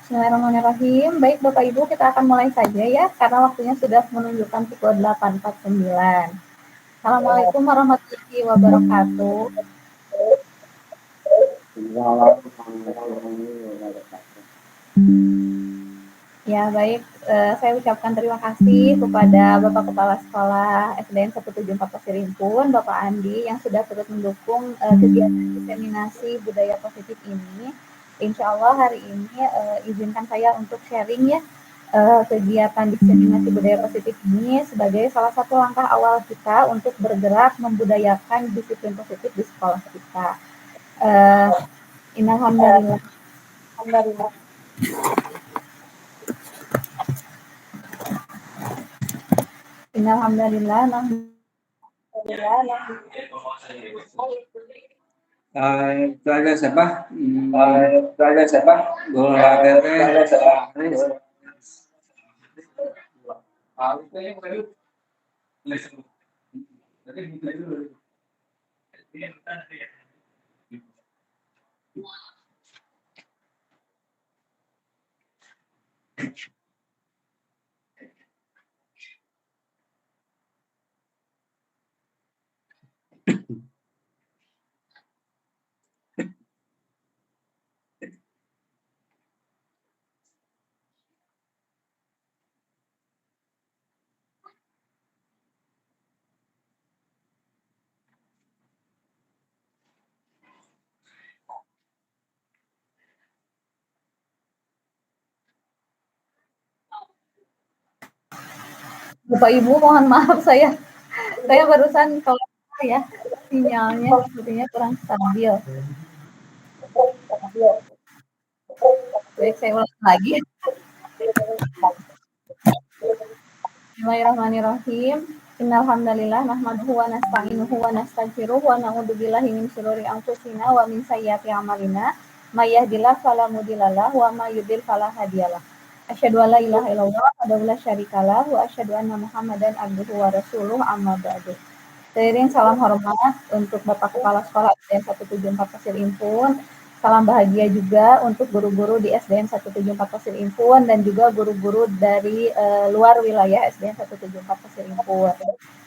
Bismillahirrahmanirrahim. Baik Bapak Ibu, kita akan mulai saja ya, karena waktunya sudah menunjukkan pukul 8.49. Assalamualaikum warahmatullahi wabarakatuh. Ya baik, saya ucapkan terima kasih kepada Bapak Kepala Sekolah SDN 174 Pasir Impun, Bapak Andi, yang sudah turut mendukung kegiatan diseminasi budaya positif ini. Insya Allah hari ini izinkan saya untuk sharing ya kegiatan diseminasi budaya positif ini sebagai salah satu langkah awal kita untuk bergerak membudayakan disiplin positif di sekolah kita. Innalhamdulillah. Innalhamdulillah. Keluarga siapa? Keluarga siapa? Keluarga siapa? Bapak Ibu, mohon maaf saya barusan keluar ya, sinyalnya sepertinya kurang stabil. Baik, saya ulang lagi. Bismillahirrahmanirrahim. Innalhamdalillah nahmaduhu wa nasta'inuhu wa nastaghfiruh wa na'udzubillahi min syururi anfusina wa min sayyiati a'malina. May yahdihillahu fala mudhillalah wa may yudhlil fala hadiyalah. Asyhadu an la ilaha illallah wa la syarikalah wa asyhadu anna Muhammadan abduhu wa rasuluh amma ba'du. Seiring salam hormat untuk Bapak Kepala Sekolah SDN 174 Pasir Impun. Salam bahagia juga untuk guru-guru di SDN 174 Pasir Impun dan juga guru-guru dari luar wilayah SDN 174 Pasir Impun.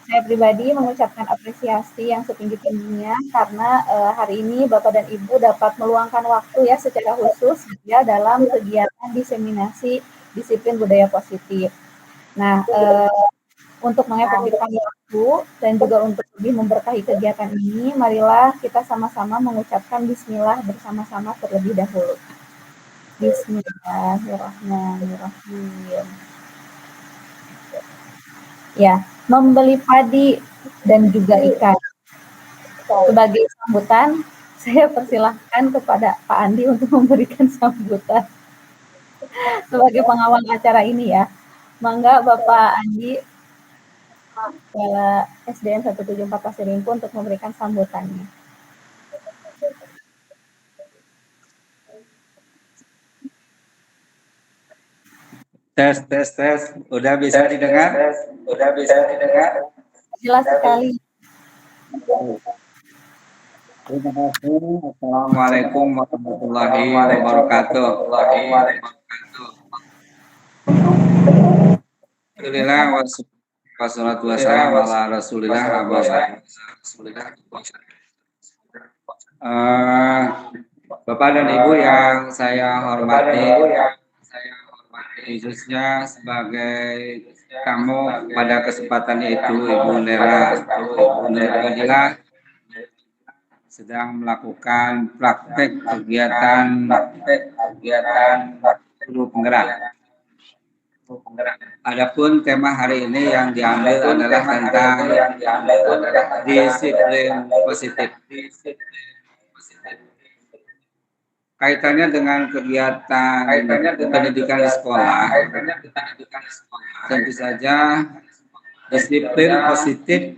Saya pribadi mengucapkan apresiasi yang setinggi-tingginya karena hari ini Bapak dan Ibu dapat meluangkan waktu ya secara khusus ya dalam kegiatan diseminasi disiplin budaya positif. Nah, untuk mengefektifkan waktu dan juga untuk lebih memberkahi kegiatan ini, marilah kita sama-sama mengucapkan bismillah bersama-sama terlebih dahulu. Bismillahirrahmanirrahim. Ya, membeli padi dan juga ikan. Sebagai sambutan, Saya persilahkan kepada Pak Andi untuk memberikan sambutan sebagai pengawal acara ini ya. Mangga Bapak Andi, Kepala SDN 174 Pasir Rimpu untuk memberikan sambutannya. Tes. Udah bisa didengar? Udah bisa didengar? Jelas sekali. Terima kasih. Assalamualaikum warahmatullahi wabarakatuh. Alhamdulillah wassalatu wassalamu ala Rasulillah. Bapak dan Ibu yang saya hormati, khususnya sebagai tamu pada kesempatan itu Ibu Nera Fadilah sedang melakukan praktek kegiatan guru penggerak. Adapun tema hari ini yang diambil adalah tentang disiplin positif. Kaitannya dengan kegiatan pendidikan di sekolah, tentu saja disiplin positif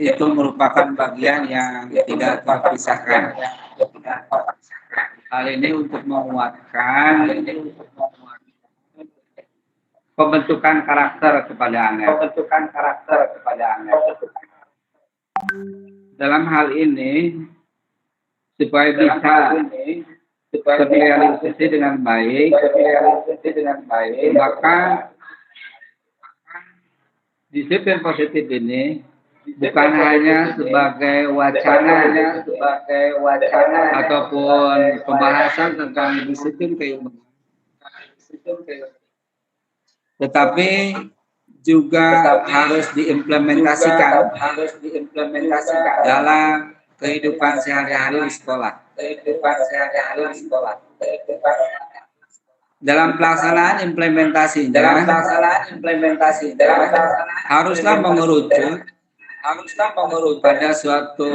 itu merupakan bagian yang tidak terpisahkan. Hal ini untuk menguatkan pembentukan karakter kepada anak. Dalam hal ini, supaya bisa terrealisasi dengan baik, maka disiplin positif ini bukan hanya sebagai wacana ataupun pembahasan tentang disiplin keilmuan, tetapi juga harus diimplementasikan dalam kehidupan sehari-hari di sekolah. Dalam pelaksanaan implementasinya haruslah mengerucut pada suatu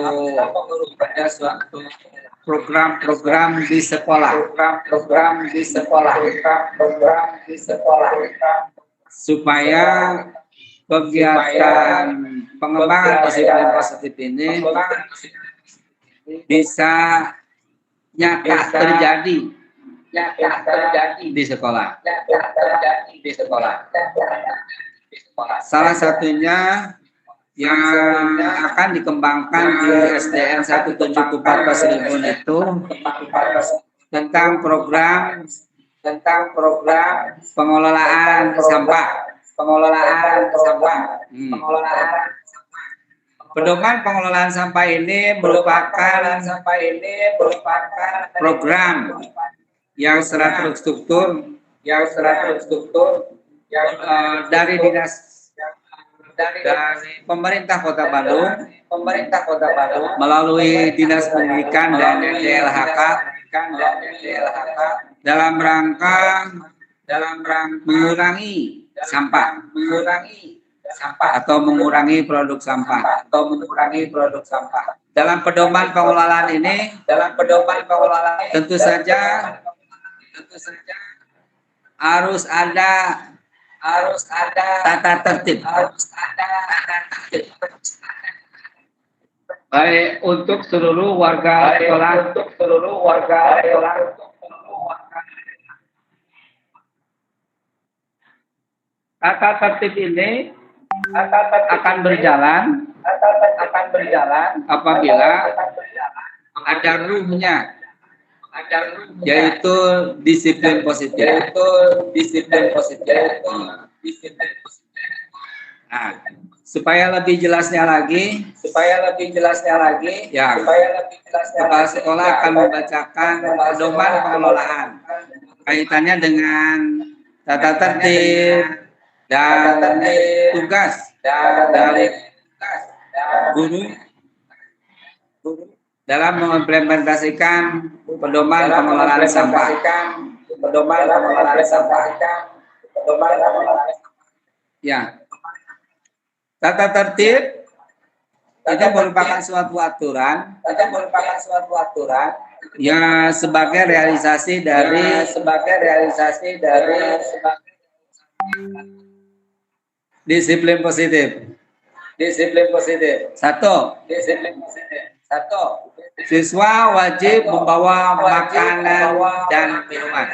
program-program di sekolah, supaya kegiatan pengembangan disiplin positif ini bisa nyata terjadi di sekolah. Salah satunya yang akan dikembangkan di SDN 174 Pasir Rimpu itu tentang program pengelolaan sampah. Pedoman pengelolaan sampah ini merupakan program yang secara terstruktur dari pemerintah Kota Bandung melalui Dinas Pendidikan dan DLHK dalam rangka mengurangi sampah atau mengurangi produk sampah. Dalam pedoman pengelolaan ini tentu saja harus ada tata tertib. Baik untuk seluruh warga sekolah. Tata tertib ini akan berjalan apabila ada ruhnya, yaitu disiplin positif. Nah, supaya lebih jelasnya lagi, ya, kepala sekolah akan membacakan pedoman pengelolaan kaitannya dengan tata tertib dan tugas dari guru dalam mengimplementasikan pedoman pengelolaan sampah. Ya, tata tertib itu merupakan suatu aturan yang sebagai realisasi dari disiplin positif. Satu, siswa wajib membawa makanan dan minuman.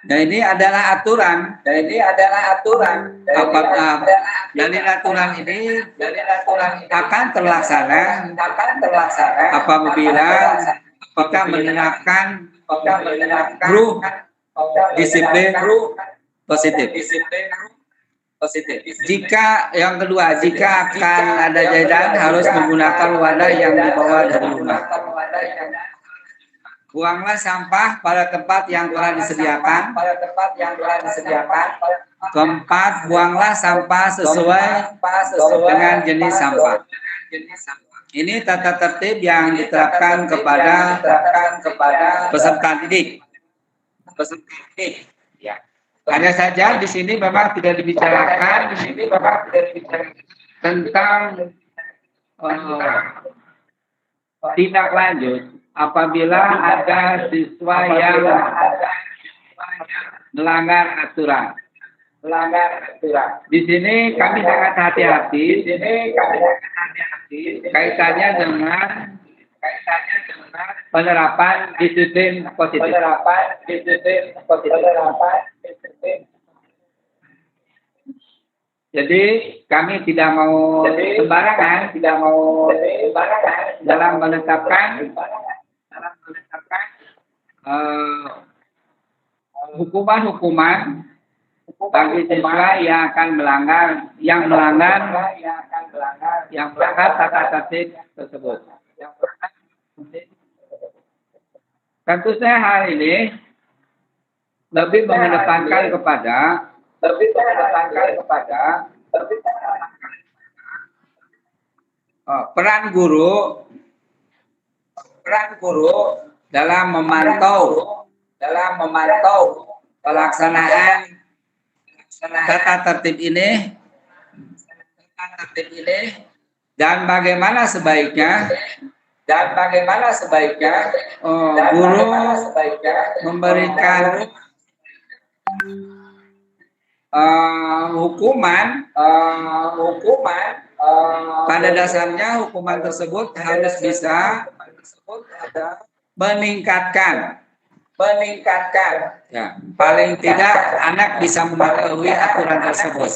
Nah, ini adalah aturan. Apakah dari aturan ini akan terlaksana apabila kita menerapkan grup disiplin positif. Jika yang kedua, jika akan ada jajan harus menggunakan wadah yang dibawa dari rumah. Buanglah sampah pada tempat yang telah disediakan. Keempat, buanglah sampah sesuai dengan jenis sampah. Ini tata tertib yang diterapkan kepada peserta didik. Ya. Hanya saja di sini memang tidak dibicarakan tentang tindak lanjut apabila ada siswa yang melanggar aturan. Di sini kami sangat hati-hati kaitannya dengan penerapan disiplin positif. Jadi kami tidak mau sembarangan dalam menetapkan hukuman bagi siswa yang akan melanggar tata tertib tersebut. Tentu saja hal ini lebih mengedepankan kepada peran guru dalam memantau pelaksanaan tata tertib ini dan bagaimana sebaiknya guru memberikan hukuman. Pada dasarnya hukuman tersebut harus bisa meningkatkan. Ya, paling tidak anak bisa mematuhi aturan tersebut.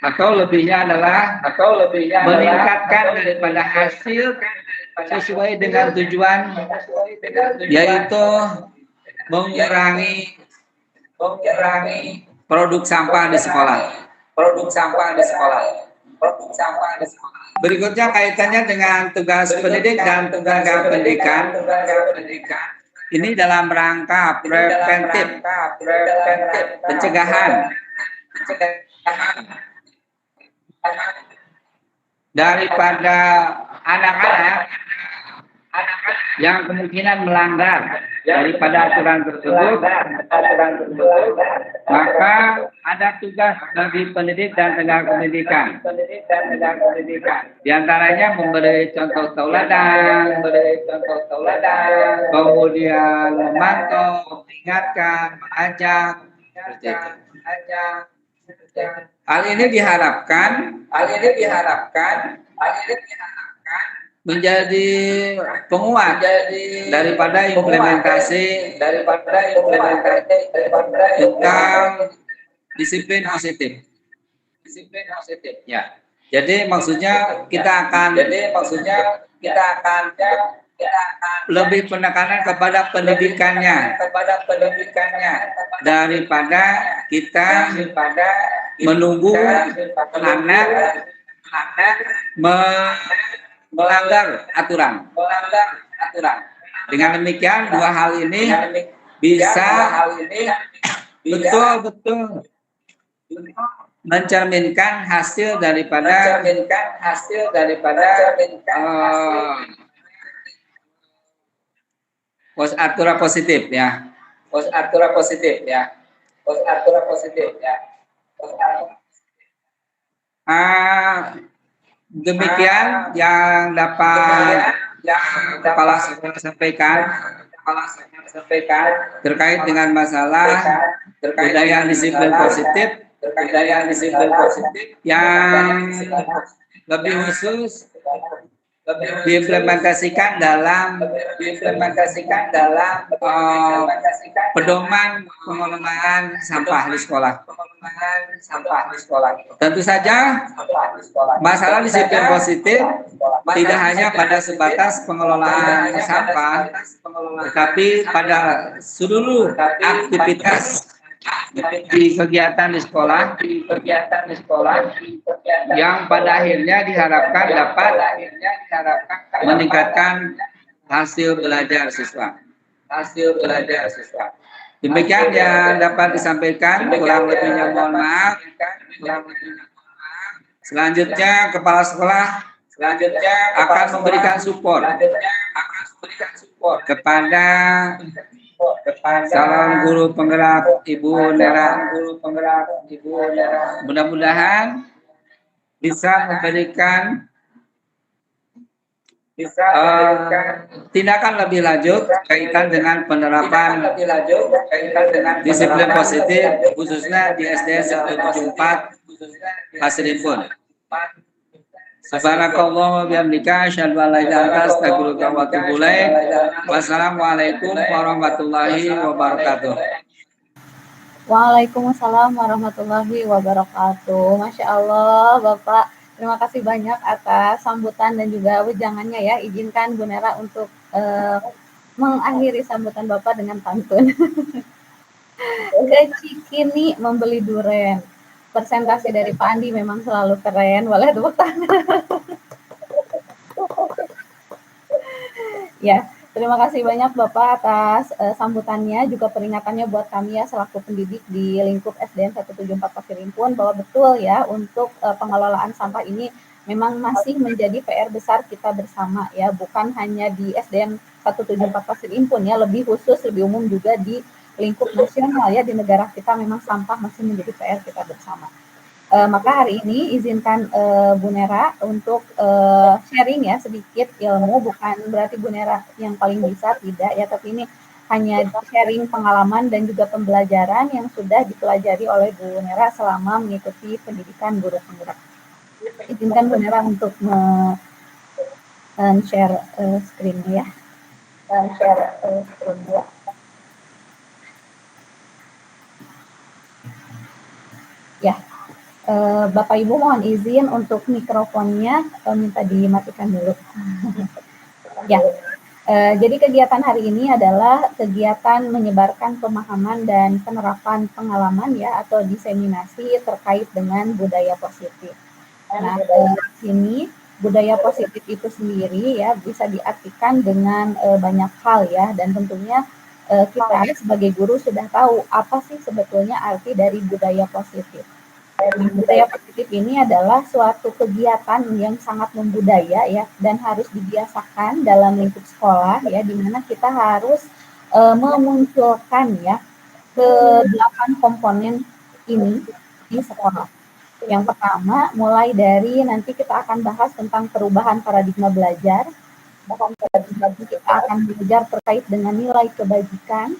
Atau lebihnya adalah meningkatkan daripada hasil sesuai dengan tujuan, yaitu mengurangi produk sampah di sekolah. Berikutnya kaitannya dengan tugas pendidik dan tenaga pendidikan. Ini dalam rangka preventif, pencegahan daripada anak-anak yang kemungkinan melanggar daripada aturan tersebut, maka ada tugas bagi pendidik dan tenaga pendidikan. Di antaranya memberi contoh tauladan, kemudian memantau, mengingatkan, mengajak. Hal ini diharapkan menjadi penguat daripada implementasi tentang disiplin positif. Ya. Jadi maksudnya kita akan lebih penekanan kepada pendidikannya daripada kita menunggu anak melanggar aturan. Dengan demikian dua hal ini bisa betul-betul mencerminkan hasil daripada aturan positif ya. Demikian yang dapat kepala sekolah sampaikan terkait dengan masalah budaya disiplin positif yang lebih khusus diimplementasikan dalam pedoman pengelolaan sampah di sekolah. Tentu saja masalah disiplin positif tidak hanya pada sebatas pengelolaan sampah, tetapi pada seluruh aktivitas di kegiatan di sekolah yang pada akhirnya diharapkan dapat meningkatkan hasil belajar siswa. Demikian yang dapat disampaikan, kurang lebihnya mohon maaf. Selanjutnya kepala sekolah akan memberikan support kepada calon guru penggerak Ibu Nera. Mudah-mudahan bisa memberikan tindakan lebih lanjut kaitan dengan penerapan disiplin positif khususnya di SD 174 Pasirimpun. Subhanakallah wa bihamdika asyhadu an la ilaha illa anta astaghfiruka wa atubu ilaik. Wassalamualaikum warahmatullahi wabarakatuh. Waalaikumsalam warahmatullahi wabarakatuh. Masya Allah, Bapak. Terima kasih banyak atas sambutan dan juga wejangannya ya. Izinkan Bu Nera untuk mengakhiri sambutan Bapak dengan pantun. Ke Cikini membeli duren. Presentasi dari Pak Andi memang selalu keren. Boleh tepuk tangan. Ya, terima kasih banyak Bapak atas sambutannya, juga peringatannya buat kami ya selaku pendidik di lingkup SDN 174 Pasirimpun bahwa betul ya untuk pengelolaan sampah ini memang masih menjadi PR besar kita bersama ya, bukan hanya di SDN 174 Pasirimpun ya, lebih khusus, lebih umum juga di lingkup nasional ya, di negara kita memang sampah masih menjadi PR kita bersama. Maka hari ini izinkan Bu Nera untuk sharing ya sedikit ilmu, bukan berarti Bu Nera yang paling bisa, tidak ya, tapi ini hanya sharing pengalaman dan juga pembelajaran yang sudah dipelajari oleh Bu Nera selama mengikuti pendidikan guru penggerak. Izinkan Bu Nera untuk share screen ya. Ya. Bapak Ibu mohon izin untuk mikrofonnya minta dimatikan dulu. Ya, jadi kegiatan hari ini adalah kegiatan menyebarkan pemahaman dan penerapan pengalaman ya atau diseminasi terkait dengan budaya positif. Nah, di sini budaya positif itu sendiri ya bisa diartikan dengan banyak hal ya, dan tentunya kita sebagai guru sudah tahu apa sih sebetulnya arti dari budaya positif. Budaya positif ini adalah suatu kegiatan yang sangat membudaya ya, dan harus dibiasakan dalam lingkup sekolah ya, di mana kita harus memunculkan ya ke-8 komponen ini di sekolah. Yang pertama, mulai dari nanti kita akan bahas tentang perubahan paradigma belajar. Kita akan belajar terkait dengan nilai kebajikan,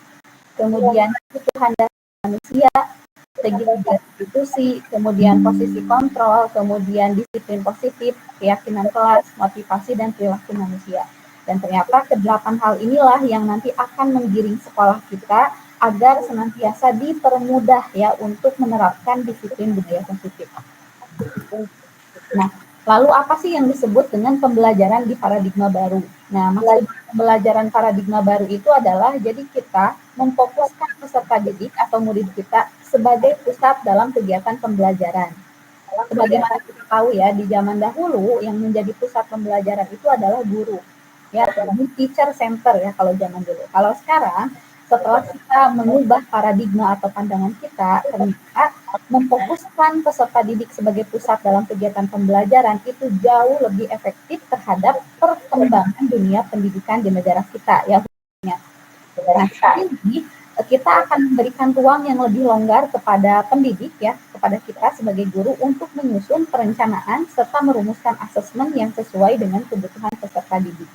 kemudian kebutuhan dasar manusia, segitiga institusi, kemudian posisi kontrol, kemudian disiplin positif, keyakinan kelas, motivasi, dan perilaku manusia. Dan ternyata ke-8 hal inilah yang nanti akan menggiring sekolah kita agar senantiasa dipermudah ya untuk menerapkan disiplin budaya positif. Nah, lalu apa sih yang disebut dengan pembelajaran di paradigma baru? Nah, maksud pembelajaran paradigma baru itu adalah jadi kita memfokuskan peserta didik atau murid kita sebagai pusat dalam kegiatan pembelajaran. Sebagaimana kita tahu ya, di zaman dahulu yang menjadi pusat pembelajaran itu adalah guru. Ya, teacher center ya kalau zaman dulu. Kalau sekarang setelah kita mengubah paradigma atau pandangan kita, ternyata memfokuskan peserta didik sebagai pusat dalam kegiatan pembelajaran itu jauh lebih efektif terhadap perkembangan dunia pendidikan di negara kita ya. Nah, ini kita akan memberikan ruang yang lebih longgar kepada pendidik ya, kepada kita sebagai guru untuk menyusun perencanaan serta merumuskan asesmen yang sesuai dengan kebutuhan peserta didik.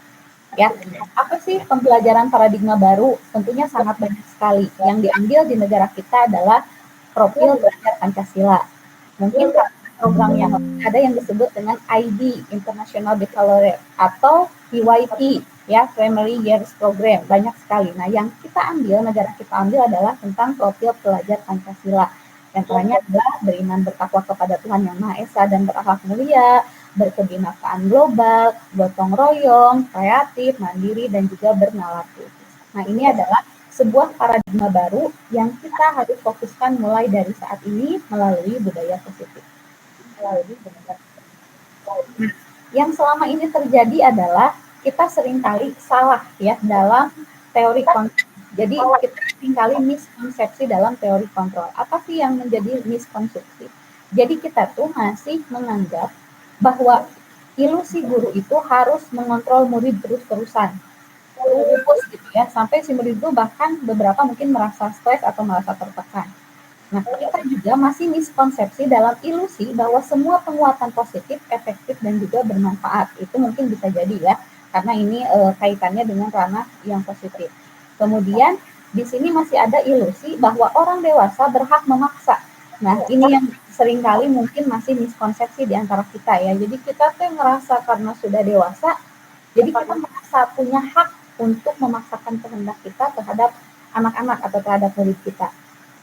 Ya, apa sih pembelajaran paradigma baru? Tentunya sangat banyak sekali. Yang diambil di negara kita adalah profil belajar Pancasila. Mungkin program yang ada yang disebut dengan IB, International Baccalaureate, atau PYP, ya, Primary Years Program, banyak sekali. Nah, yang kita ambil, negara kita ambil adalah tentang profil pelajar Pancasila. Yang lainnya adalah beriman bertakwa kepada Tuhan Yang Maha Esa dan berakhlak mulia, berkebinekaan global, gotong royong, kreatif, mandiri, dan juga bernalar kritis. Nah, ini adalah sebuah paradigma baru yang kita harus fokuskan mulai dari saat ini melalui budaya positif. Yang selama ini terjadi adalah kita seringkali salah ya dalam teori kontrol. Jadi kita seringkali miskonsepsi dalam teori kontrol. Apa sih yang menjadi miskonsepsi? Jadi kita tuh masih menganggap bahwa ilusi guru itu harus mengontrol murid terus-terusan. Terus gitu ya, sampai si murid itu bahkan beberapa mungkin merasa stres atau merasa tertekan. Nah, kita juga masih miskonsepsi dalam ilusi bahwa semua penguatan positif, efektif, dan juga bermanfaat. Itu mungkin bisa jadi ya, karena ini kaitannya dengan ranah yang positif. Kemudian, di sini masih ada ilusi bahwa orang dewasa berhak memaksa. Nah, ini yang seringkali mungkin masih miskonsepsi di antara kita ya. Jadi kita tuh ngerasa karena sudah dewasa, jadi kita merasa punya hak untuk memaksakan kehendak kita terhadap anak-anak atau terhadap murid kita.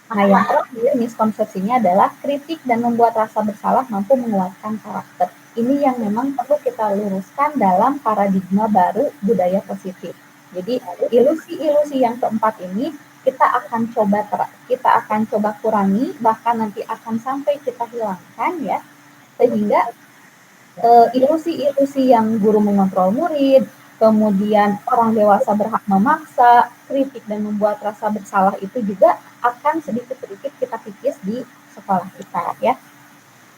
Nah, yang terakhir miskonsepsinya adalah kritik dan membuat rasa bersalah mampu menguatkan karakter. Ini yang memang perlu kita luruskan dalam paradigma baru budaya positif. Jadi ilusi-ilusi yang keempat ini kita akan coba kurangi, bahkan nanti akan sampai kita hilangkan ya, sehingga ilusi-ilusi yang guru mengontrol murid, kemudian orang dewasa berhak memaksa, kritik dan membuat rasa bersalah itu juga akan sedikit-sedikit kita kikis di sekolah kita ya.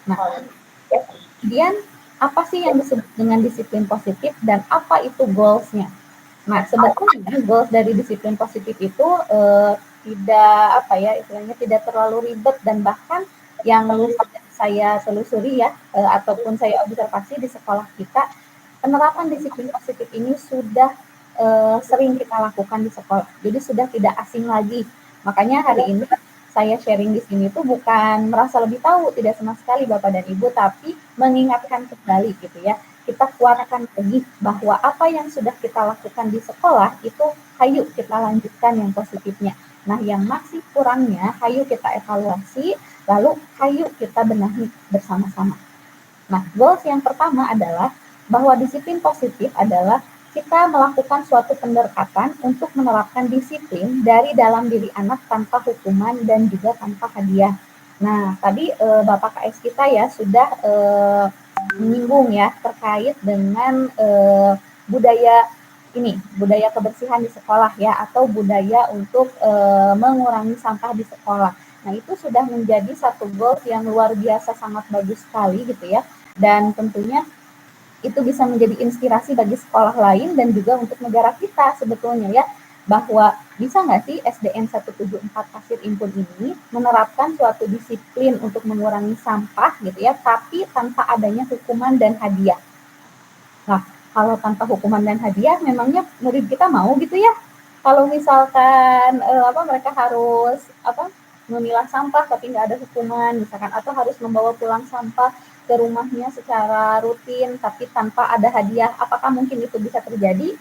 Nah, kemudian apa sih yang disebut dengan disiplin positif dan apa itu goals-nya? Nah, sebetulnya goals dari disiplin positif itu tidak apa ya istilahnya tidak terlalu ribet dan bahkan yang saya telusuri ya ataupun saya observasi di sekolah kita, penerapan disiplin positif ini sudah sering kita lakukan di sekolah. Jadi sudah tidak asing lagi. Makanya hari ini saya sharing di sini tuh bukan merasa lebih tahu, tidak sama sekali Bapak dan Ibu, tapi mengingatkan kembali gitu ya. Kita kuatkan lagi bahwa apa yang sudah kita lakukan di sekolah itu hayu kita lanjutkan yang positifnya. Nah, yang masih kurangnya hayu kita evaluasi, lalu hayu kita benahi bersama-sama. Nah, goals yang pertama adalah bahwa disiplin positif adalah kita melakukan suatu pendekatan untuk menerapkan disiplin dari dalam diri anak tanpa hukuman dan juga tanpa hadiah. Nah, tadi Bapak KS kita ya sudah menyinggung ya terkait dengan budaya kebersihan di sekolah ya, atau budaya untuk mengurangi sampah di sekolah. Nah, itu sudah menjadi satu goals yang luar biasa sangat bagus sekali gitu ya. Dan tentunya itu bisa menjadi inspirasi bagi sekolah lain dan juga untuk negara kita sebetulnya ya, bahwa bisa nggak sih SDN 174 Pasir Impun ini menerapkan suatu disiplin untuk mengurangi sampah gitu ya, tapi tanpa adanya hukuman dan hadiah. Nah, kalau tanpa hukuman dan hadiah, memangnya murid kita mau gitu ya? Kalau misalkan mereka harus memilah sampah tapi nggak ada hukuman misalkan, atau harus membawa pulang sampah ke rumahnya secara rutin tapi tanpa ada hadiah, apakah mungkin itu bisa terjadi?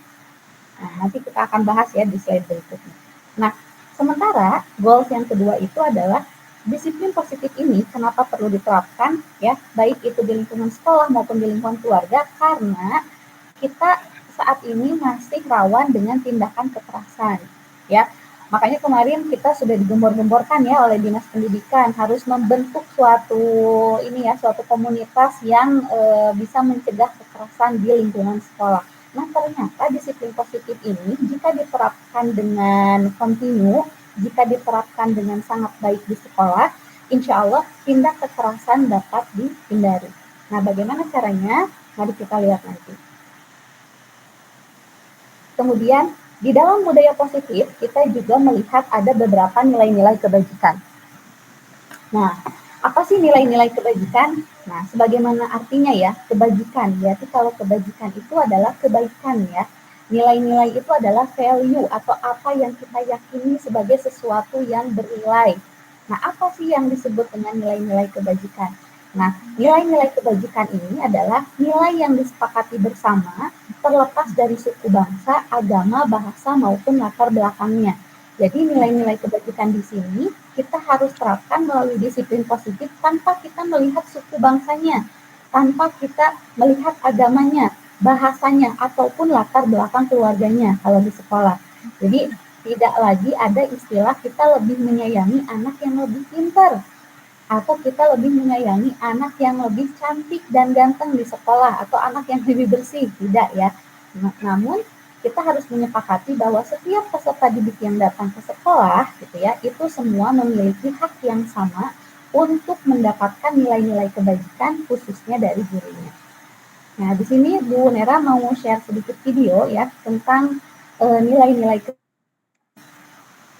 Nah, nanti kita akan bahas ya di slide berikutnya. Nah, sementara goals yang kedua itu adalah disiplin positif ini kenapa perlu diterapkan ya, baik itu di lingkungan sekolah maupun di lingkungan keluarga, karena kita saat ini masih rawan dengan tindakan kekerasan ya. Makanya kemarin kita sudah digembor-gemborkan ya oleh Dinas Pendidikan harus membentuk suatu komunitas yang bisa mencegah kekerasan di lingkungan sekolah. Nah, ternyata disiplin positif ini jika diterapkan dengan kontinu, jika diterapkan dengan sangat baik di sekolah, insya Allah tindak kekerasan dapat dihindari. Nah, bagaimana caranya? Mari kita lihat nanti. Kemudian Di dalam budaya positif, kita juga melihat ada beberapa nilai-nilai kebajikan. Nah, apa sih nilai-nilai kebajikan? Nah, sebagaimana artinya ya, kebajikan. Berarti kalau kebajikan itu adalah kebaikan ya. Nilai-nilai itu adalah value atau apa yang kita yakini sebagai sesuatu yang bernilai. Nah, apa sih yang disebut dengan nilai-nilai kebajikan? Nah, nilai-nilai kebajikan ini adalah nilai yang disepakati bersama terlepas dari suku bangsa, agama, bahasa, maupun latar belakangnya. Jadi nilai-nilai kebajikan di sini kita harus terapkan melalui disiplin positif tanpa kita melihat suku bangsanya, tanpa kita melihat agamanya, bahasanya, ataupun latar belakang keluarganya kalau di sekolah. Jadi tidak lagi ada istilah kita lebih menyayangi anak yang lebih pintar atau kita lebih menyayangi anak yang lebih cantik dan ganteng di sekolah atau anak yang lebih bersih, tidak ya. Namun kita harus menyepakati bahwa setiap peserta didik yang datang ke sekolah gitu ya, itu semua memiliki hak yang sama untuk mendapatkan nilai-nilai kebajikan khususnya dari gurunya. Nah, di sini Bu Nera mau share sedikit video ya tentang nilai-nilai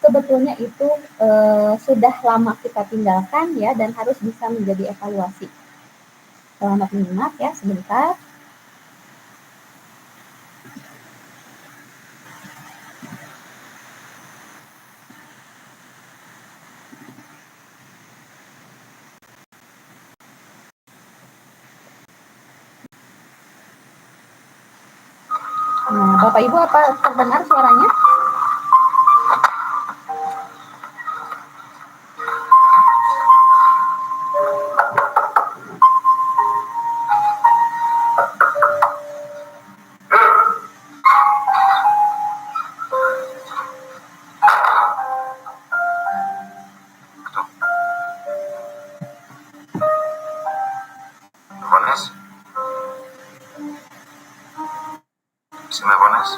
sebetulnya itu sudah lama kita tinggalkan ya dan harus bisa menjadi evaluasi. Selamat menyimak ya sebentar. Nah, Bapak Ibu apa terdengar suaranya? ¿Pones? Si me pones.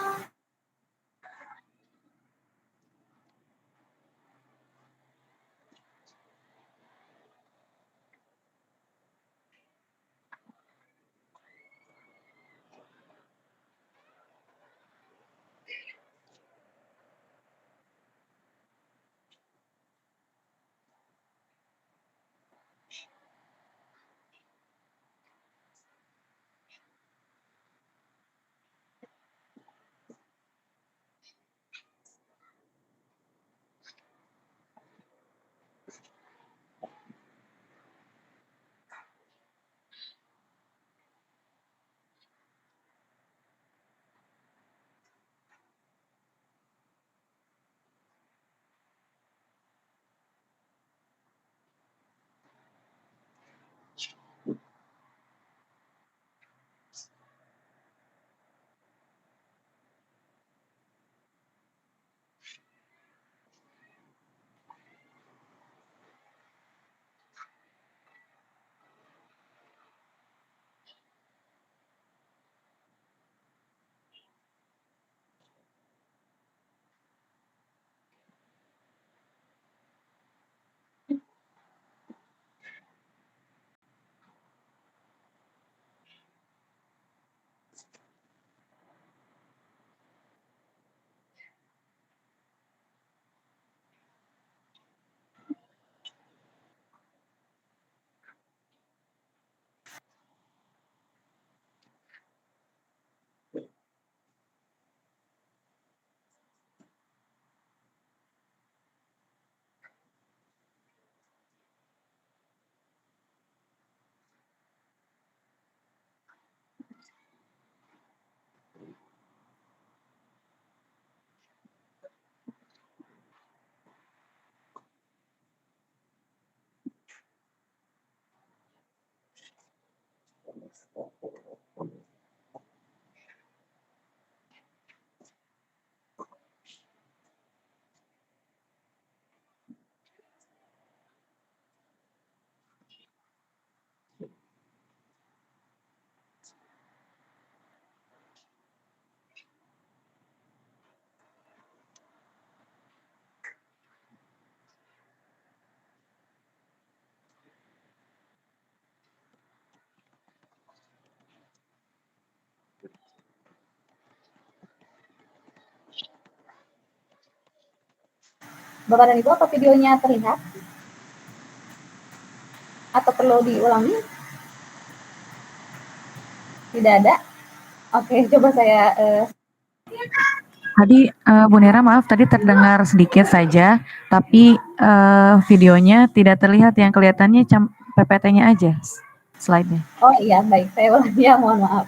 Bapak dan Ibu, apa videonya terlihat? Atau perlu diulangi? Tidak ada? Oke, coba saya Tadi Bu Nera maaf tadi terdengar sedikit saja, tapi videonya tidak terlihat, yang kelihatannya PPT-nya aja, slide-nya. Oh iya, baik, saya ulangi ya, mohon maaf.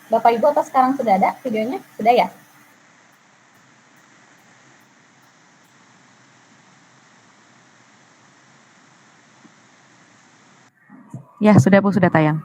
Bapak Ibu, apa sekarang sudah ada videonya? Sudah ya? Ya, sudah Bu, sudah tayang.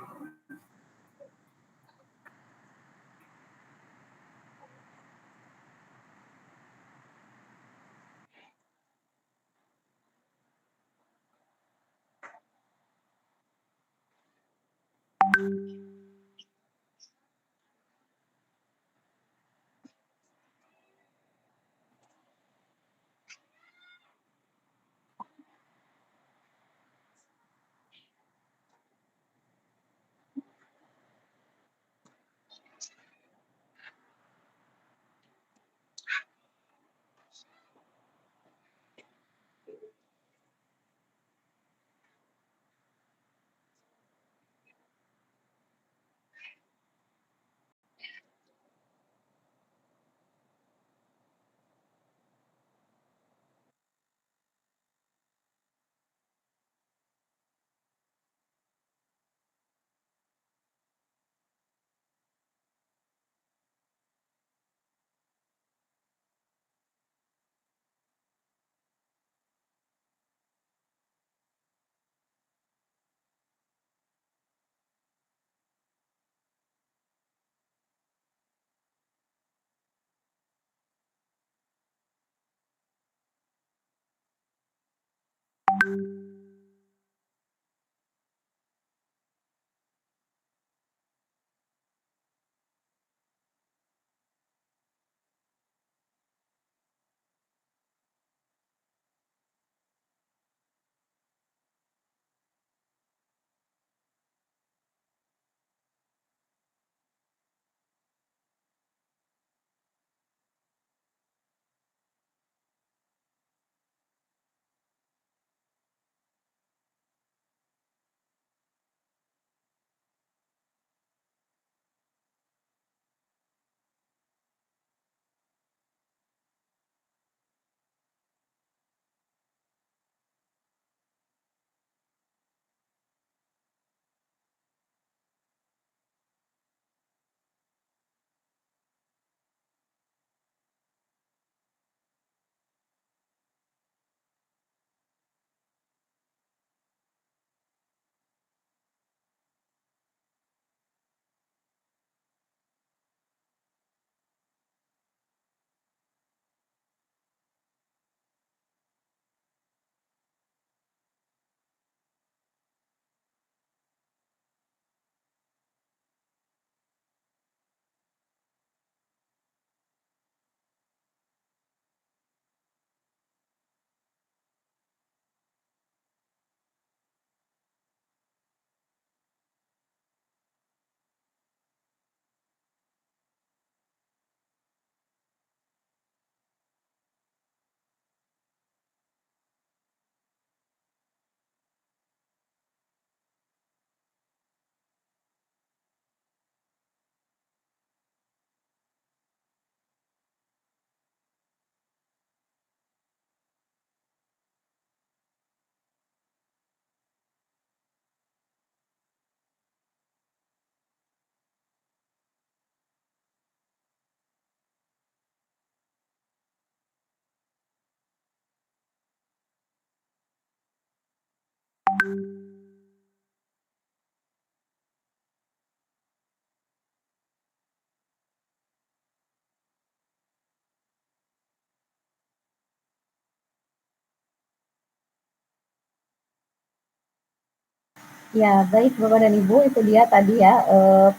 Ya, baik Bapak dan Ibu, itu dia tadi ya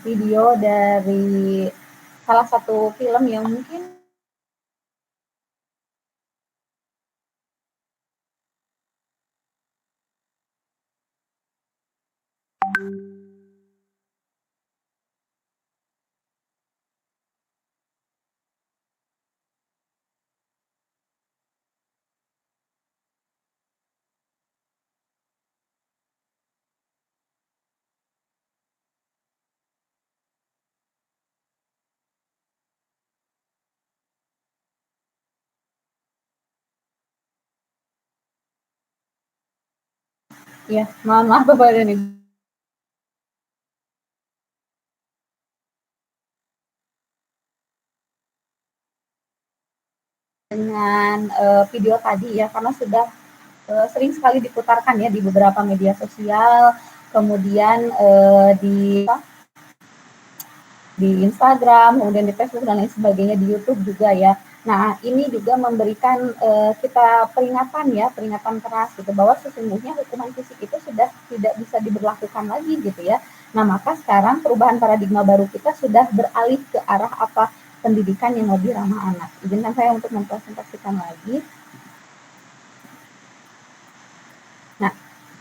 video dari salah satu film yang mungkin Ya, mohon maaf Bapak dan Ibu. Dengan video tadi ya, karena sudah sering sekali diputarkan ya di beberapa media sosial, kemudian di Instagram, kemudian di Facebook dan lain sebagainya, di YouTube juga ya. Nah, ini juga memberikan kita peringatan keras gitu, bahwa sesungguhnya hukuman fisik itu sudah tidak bisa diberlakukan lagi gitu ya. Nah, maka sekarang perubahan paradigma baru kita sudah beralih ke arah apa, pendidikan yang lebih ramah anak. Izinkan saya untuk mempresentasikan lagi. Nah,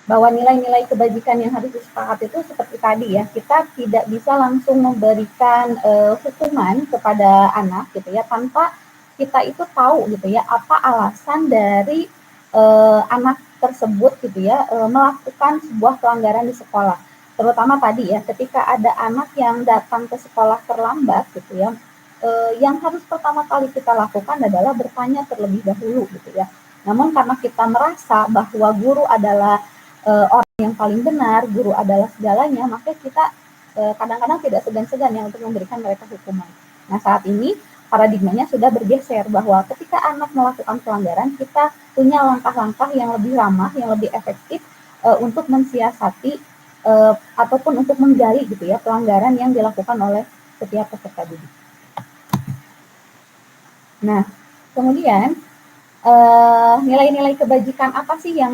bahwa nilai-nilai kebajikan yang harus disepakati itu seperti tadi ya, kita tidak bisa langsung memberikan hukuman kepada anak gitu ya, tanpa kita itu tahu gitu ya, apa alasan dari anak tersebut gitu ya, melakukan sebuah pelanggaran di sekolah. Terutama tadi ya, ketika ada anak yang datang ke sekolah terlambat gitu ya, yang harus pertama kali kita lakukan adalah bertanya terlebih dahulu gitu ya. Namun karena kita merasa bahwa guru adalah orang yang paling benar, guru adalah segalanya, maka kita kadang-kadang tidak segan-segan ya untuk memberikan mereka hukuman. Nah, saat ini paradigmanya sudah bergeser, bahwa ketika anak melakukan pelanggaran, kita punya langkah-langkah yang lebih ramah, yang lebih efektif untuk mensiasati ataupun untuk menggali gitu ya pelanggaran yang dilakukan oleh setiap peserta didik. Nah, kemudian nilai-nilai kebajikan apa sih yang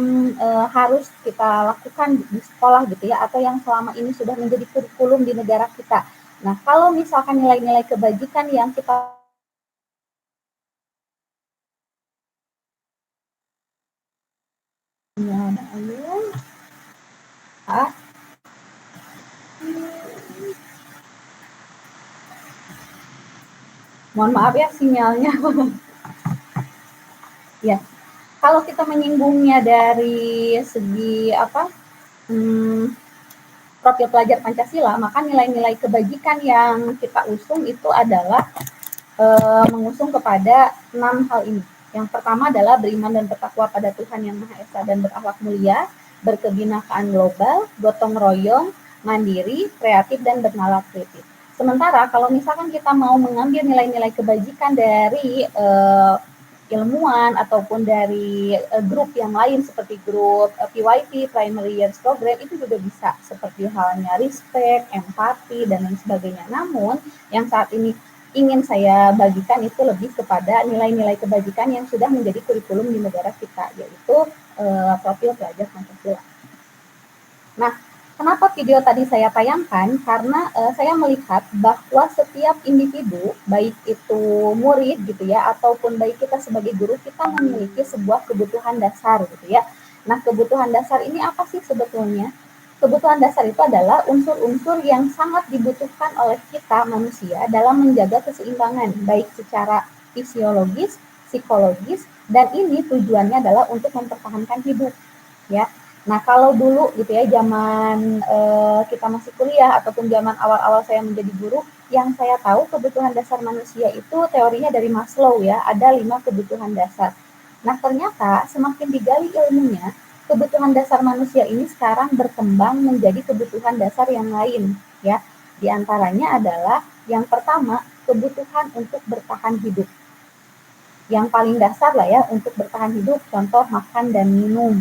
harus kita lakukan di sekolah gitu ya, atau yang selama ini sudah menjadi kurikulum di negara kita. Nah, kalau misalkan nilai-nilai kebajikan yang kita mohon maaf ya sinyalnya. Ya, kalau kita menyinggungnya dari segi apa, profil pelajar Pancasila, maka nilai-nilai kebajikan yang kita usung itu adalah mengusung kepada 6 hal ini. Yang pertama adalah beriman dan bertakwa pada Tuhan Yang Maha Esa dan berakhlak mulia, berkebinekaan global, gotong royong, mandiri, kreatif, dan bernalar kritis. Sementara kalau misalkan kita mau mengambil nilai-nilai kebajikan dari ilmuwan ataupun dari grup yang lain seperti grup PYP, Primary Years Program, itu juga bisa, seperti halnya respect, empati, dan lain sebagainya. Namun yang saat ini ingin saya bagikan itu lebih kepada nilai-nilai kebajikan yang sudah menjadi kurikulum di negara kita, yaitu profil pelajar Pancasila. Nah, kenapa video tadi saya tayangkan? Karena saya melihat bahwa setiap individu, baik itu murid gitu ya, ataupun baik kita sebagai guru, kita memiliki sebuah kebutuhan dasar gitu ya. Nah, kebutuhan dasar ini apa sih sebetulnya? Kebutuhan dasar itu adalah unsur-unsur yang sangat dibutuhkan oleh kita manusia dalam menjaga keseimbangan, baik secara fisiologis, psikologis, dan ini tujuannya adalah untuk mempertahankan hidup, ya. Nah, kalau dulu gitu ya, zaman kita masih kuliah ataupun zaman awal-awal saya menjadi guru, yang saya tahu kebutuhan dasar manusia itu teorinya dari Maslow ya, ada 5 kebutuhan dasar. Nah, ternyata semakin digali ilmunya, kebutuhan dasar manusia ini sekarang berkembang menjadi kebutuhan dasar yang lain ya. Di antaranya adalah yang pertama, kebutuhan untuk bertahan hidup. Yang paling dasar lah ya untuk bertahan hidup, contoh makan dan minum.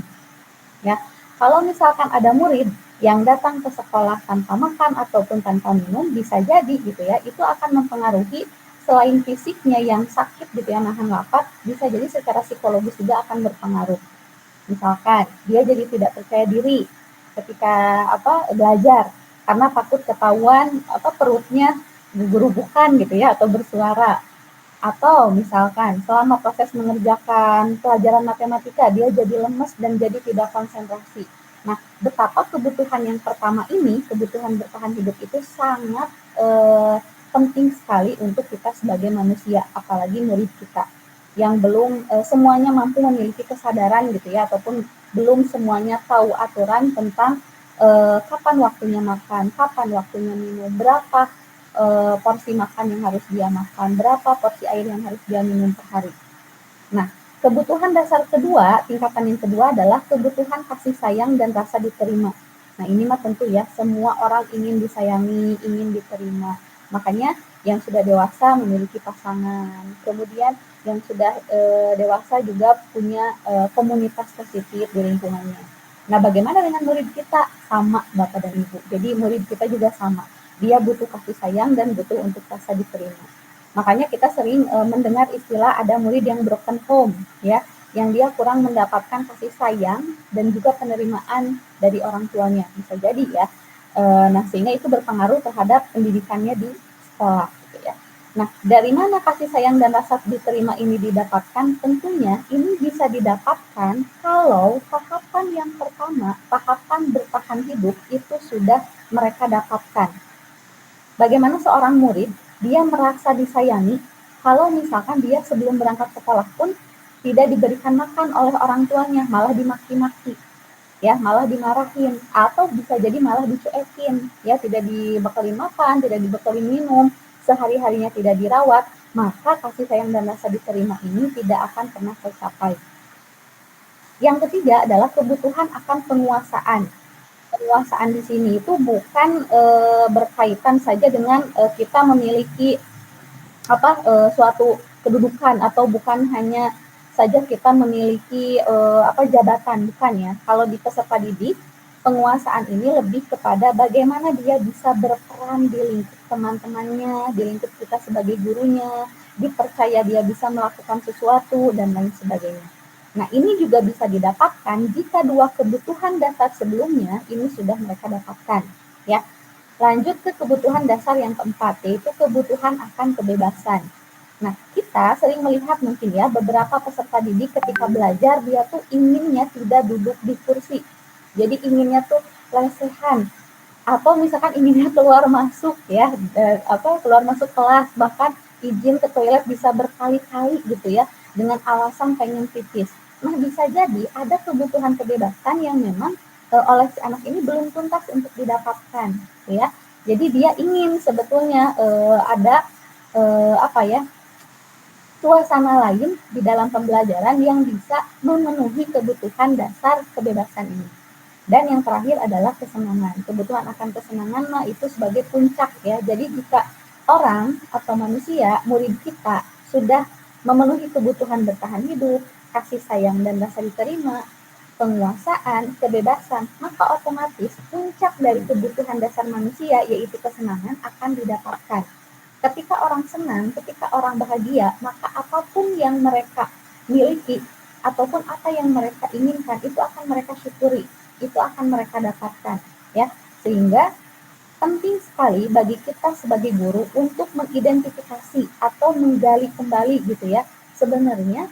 Ya, kalau misalkan ada murid yang datang ke sekolah tanpa makan ataupun tanpa minum, bisa jadi gitu ya, itu akan mempengaruhi selain fisiknya yang sakit gitu ya, nahan lapar, bisa jadi secara psikologis juga akan berpengaruh. Misalkan dia jadi tidak percaya diri ketika belajar karena takut ketahuan perutnya gerubukan gitu ya, atau bersuara. Atau misalkan selama proses mengerjakan pelajaran matematika dia jadi lemes dan jadi tidak konsentrasi. Nah, betapa kebutuhan yang pertama ini, kebutuhan bertahan hidup itu sangat penting sekali untuk kita sebagai manusia, apalagi murid kita yang belum semuanya mampu memiliki kesadaran gitu ya, ataupun belum semuanya tahu aturan tentang kapan waktunya makan, kapan waktunya minum, berapa porsi makan yang harus dia makan, berapa porsi air yang harus dia minum per hari. Nah, Kebutuhan dasar kedua, tingkatan yang kedua adalah kebutuhan kasih sayang dan rasa diterima. Nah ini mah tentu ya, semua orang ingin disayangi, ingin diterima. Makanya yang sudah dewasa memiliki pasangan, kemudian yang sudah dewasa juga punya komunitas positif di lingkungannya. Nah bagaimana dengan murid kita? Sama Bapak dan Ibu, jadi murid kita juga sama. Dia butuh kasih sayang dan butuh untuk rasa diterima. Makanya kita sering mendengar istilah ada murid yang broken home, ya, yang dia kurang mendapatkan kasih sayang dan juga penerimaan dari orang tuanya. Bisa jadi ya. Nah, sehingga itu berpengaruh terhadap pendidikannya di sekolah, gitu ya. Nah, dari mana kasih sayang dan rasa diterima ini didapatkan? Tentunya ini bisa didapatkan kalau tahapan yang pertama, tahapan bertahan hidup itu sudah mereka dapatkan. Bagaimana seorang murid dia merasa disayangi kalau misalkan dia sebelum berangkat sekolah pun tidak diberikan makan oleh orang tuanya, malah dimaki-maki, ya, malah dimarahin, atau bisa jadi malah dicuekin, ya, tidak dibekelin makan, tidak dibekelin minum, sehari-harinya tidak dirawat, maka kasih sayang dan rasa diterima ini tidak akan pernah tercapai. Yang ketiga adalah kebutuhan akan penguasaan. Penguasaan di sini itu bukan berkaitan saja dengan kita memiliki suatu kedudukan, atau bukan hanya saja kita memiliki jabatan, bukan ya. Kalau di peserta didik, penguasaan ini lebih kepada bagaimana dia bisa berperan di lingkup teman-temannya, di lingkup kita sebagai gurunya, dipercaya dia bisa melakukan sesuatu dan lain sebagainya. Nah, ini juga bisa didapatkan jika dua kebutuhan dasar sebelumnya ini sudah mereka dapatkan, ya. Lanjut ke kebutuhan dasar yang keempat, yaitu kebutuhan akan kebebasan. Nah, kita sering melihat mungkin ya, beberapa peserta didik ketika belajar, dia tuh inginnya tidak duduk di kursi. Jadi inginnya tuh lesehan, atau misalkan inginnya keluar masuk ya, keluar masuk kelas, bahkan izin ke toilet bisa berkali-kali gitu ya, dengan alasan pengen pipis. Nah, bisa jadi ada kebutuhan kebebasan yang memang oleh si anak ini belum tuntas untuk didapatkan, ya. Jadi dia ingin sebetulnya ada suasana lain di dalam pembelajaran yang bisa memenuhi kebutuhan dasar kebebasan ini. Dan yang terakhir adalah kesenangan. Kebutuhan akan kesenangan mah itu sebagai puncak ya. Jadi jika orang atau manusia, murid kita sudah memenuhi kebutuhan bertahan hidup, kasih sayang dan rasa diterima, penguasaan, kebebasan, maka otomatis puncak dari kebutuhan dasar manusia yaitu kesenangan akan didapatkan. Ketika orang senang, ketika orang bahagia, maka apapun yang mereka miliki ataupun apa yang mereka inginkan itu akan mereka syukuri, itu akan mereka dapatkan, ya. Sehingga penting sekali bagi kita sebagai guru untuk mengidentifikasi atau menggali kembali gitu ya, sebenarnya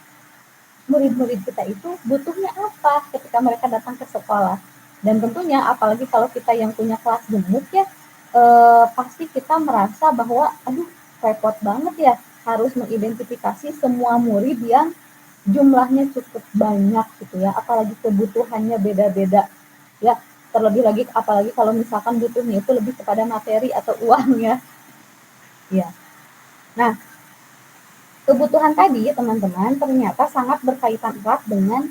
murid-murid kita itu butuhnya apa ketika mereka datang ke sekolah. Dan tentunya apalagi kalau kita yang punya kelas gemuk ya, pasti kita merasa bahwa aduh repot banget ya harus mengidentifikasi semua murid yang jumlahnya cukup banyak gitu ya, apalagi kebutuhannya beda-beda ya, terlebih lagi apalagi kalau misalkan butuhnya itu lebih kepada materi atau uangnya ya. Nah, kebutuhan tadi teman-teman ternyata sangat berkaitan erat dengan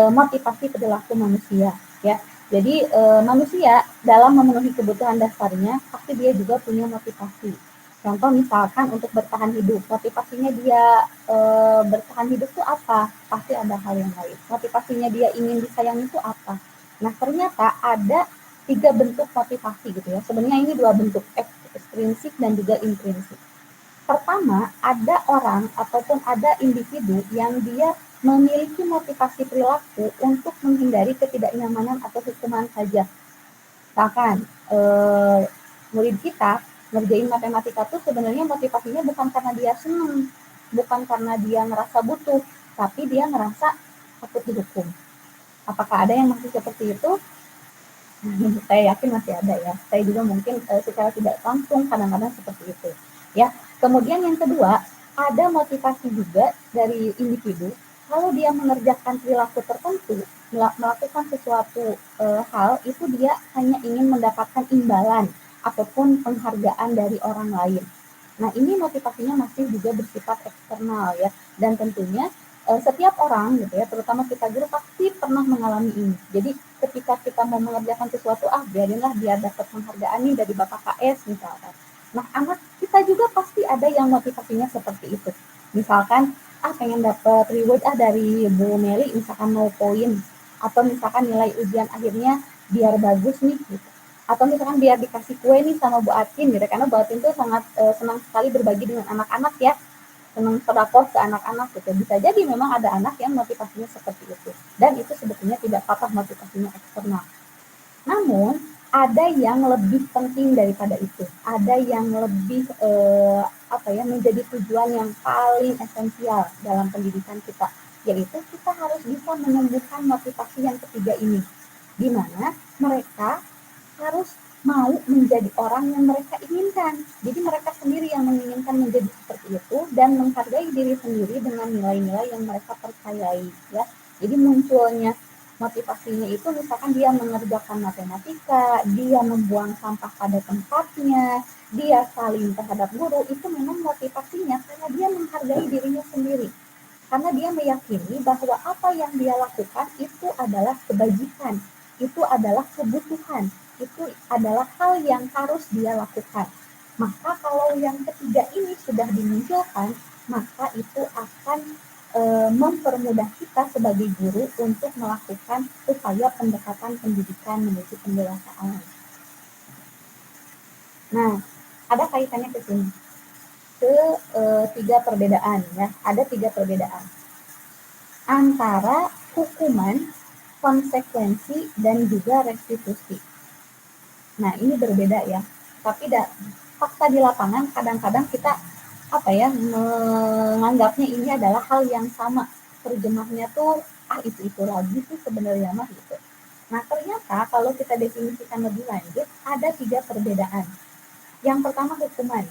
motivasi perilaku manusia ya. Jadi manusia dalam memenuhi kebutuhan dasarnya pasti dia juga punya motivasi. Contoh misalkan untuk bertahan hidup, motivasinya dia bertahan hidup itu apa? Pasti ada hal yang lain. Motivasinya dia ingin disayangi itu apa? Nah, ternyata ada 3 bentuk motivasi gitu ya. Sebenarnya ini 2 bentuk, ekstrinsik dan juga intrinsik. Pertama, ada orang ataupun ada individu yang dia memiliki motivasi perilaku untuk menghindari ketidaknyamanan atau hukuman saja. Misalkan murid kita ngerjain matematika tuh sebenarnya motivasinya bukan karena dia senang, bukan karena dia ngerasa butuh, tapi dia ngerasa takut dihukum. Apakah ada yang masih seperti itu? Saya yakin masih ada ya. Saya juga mungkin secara tidak langsung kadang-kadang seperti itu. Ya. Kemudian yang kedua, ada motivasi juga dari individu kalau dia mengerjakan perilaku tertentu, melakukan sesuatu hal itu dia hanya ingin mendapatkan imbalan ataupun penghargaan dari orang lain. Nah, ini motivasinya masih juga bersifat eksternal ya, dan tentunya setiap orang gitu ya, terutama kita guru pasti pernah mengalami ini. Jadi ketika kita mau mengerjakan sesuatu, biarinlah biar dapat penghargaan nih dari Bapak KS misalkan. Nah, anak kita juga pasti ada yang motivasinya seperti itu. Misalkan, pengen dapat reward dari Bu Meli, misalkan 0 poin, atau misalkan nilai ujian akhirnya biar bagus nih gitu. Atau misalkan biar dikasih kue nih sama Bu Atin gitu, karena Bu Atin tuh sangat senang sekali berbagi dengan anak-anak ya, senang sedekah ke anak-anak gitu. Bisa jadi memang ada anak yang motivasinya seperti itu. Dan itu sebetulnya tidak apa-apa motivasinya eksternal. Namun, ada yang lebih penting daripada itu. Ada yang lebih menjadi tujuan yang paling esensial dalam pendidikan kita, yaitu kita harus bisa menumbuhkan motivasi yang ketiga ini, di mana mereka harus mau menjadi orang yang mereka inginkan. Jadi mereka sendiri yang menginginkan menjadi seperti itu dan menghargai diri sendiri dengan nilai-nilai yang mereka percayai ya. Jadi munculnya motivasinya itu misalkan dia mengerjakan matematika, dia membuang sampah pada tempatnya, dia saling terhadap guru, itu memang motivasinya karena dia menghargai dirinya sendiri. Karena dia meyakini bahwa apa yang dia lakukan itu adalah kebajikan, itu adalah kebutuhan, itu adalah hal yang harus dia lakukan. Maka kalau yang ketiga ini sudah dimunculkan, maka itu akan mempermudah kita sebagai guru untuk melakukan upaya pendekatan pendidikan menuju pendewasaan. Nah, ada kaitannya ke sini. Tiga perbedaan ya, ada tiga perbedaan antara hukuman, konsekuensi, dan juga restitusi. Nah, ini berbeda ya. Tapi fakta di lapangan kadang-kadang kita menganggapnya ini adalah hal yang sama. Terjemahnya tuh itu lagi sih sebenarnya mah gitu. Nah, ternyata kalau kita definisikan lebih lanjut ada tiga perbedaan. Yang pertama hukuman.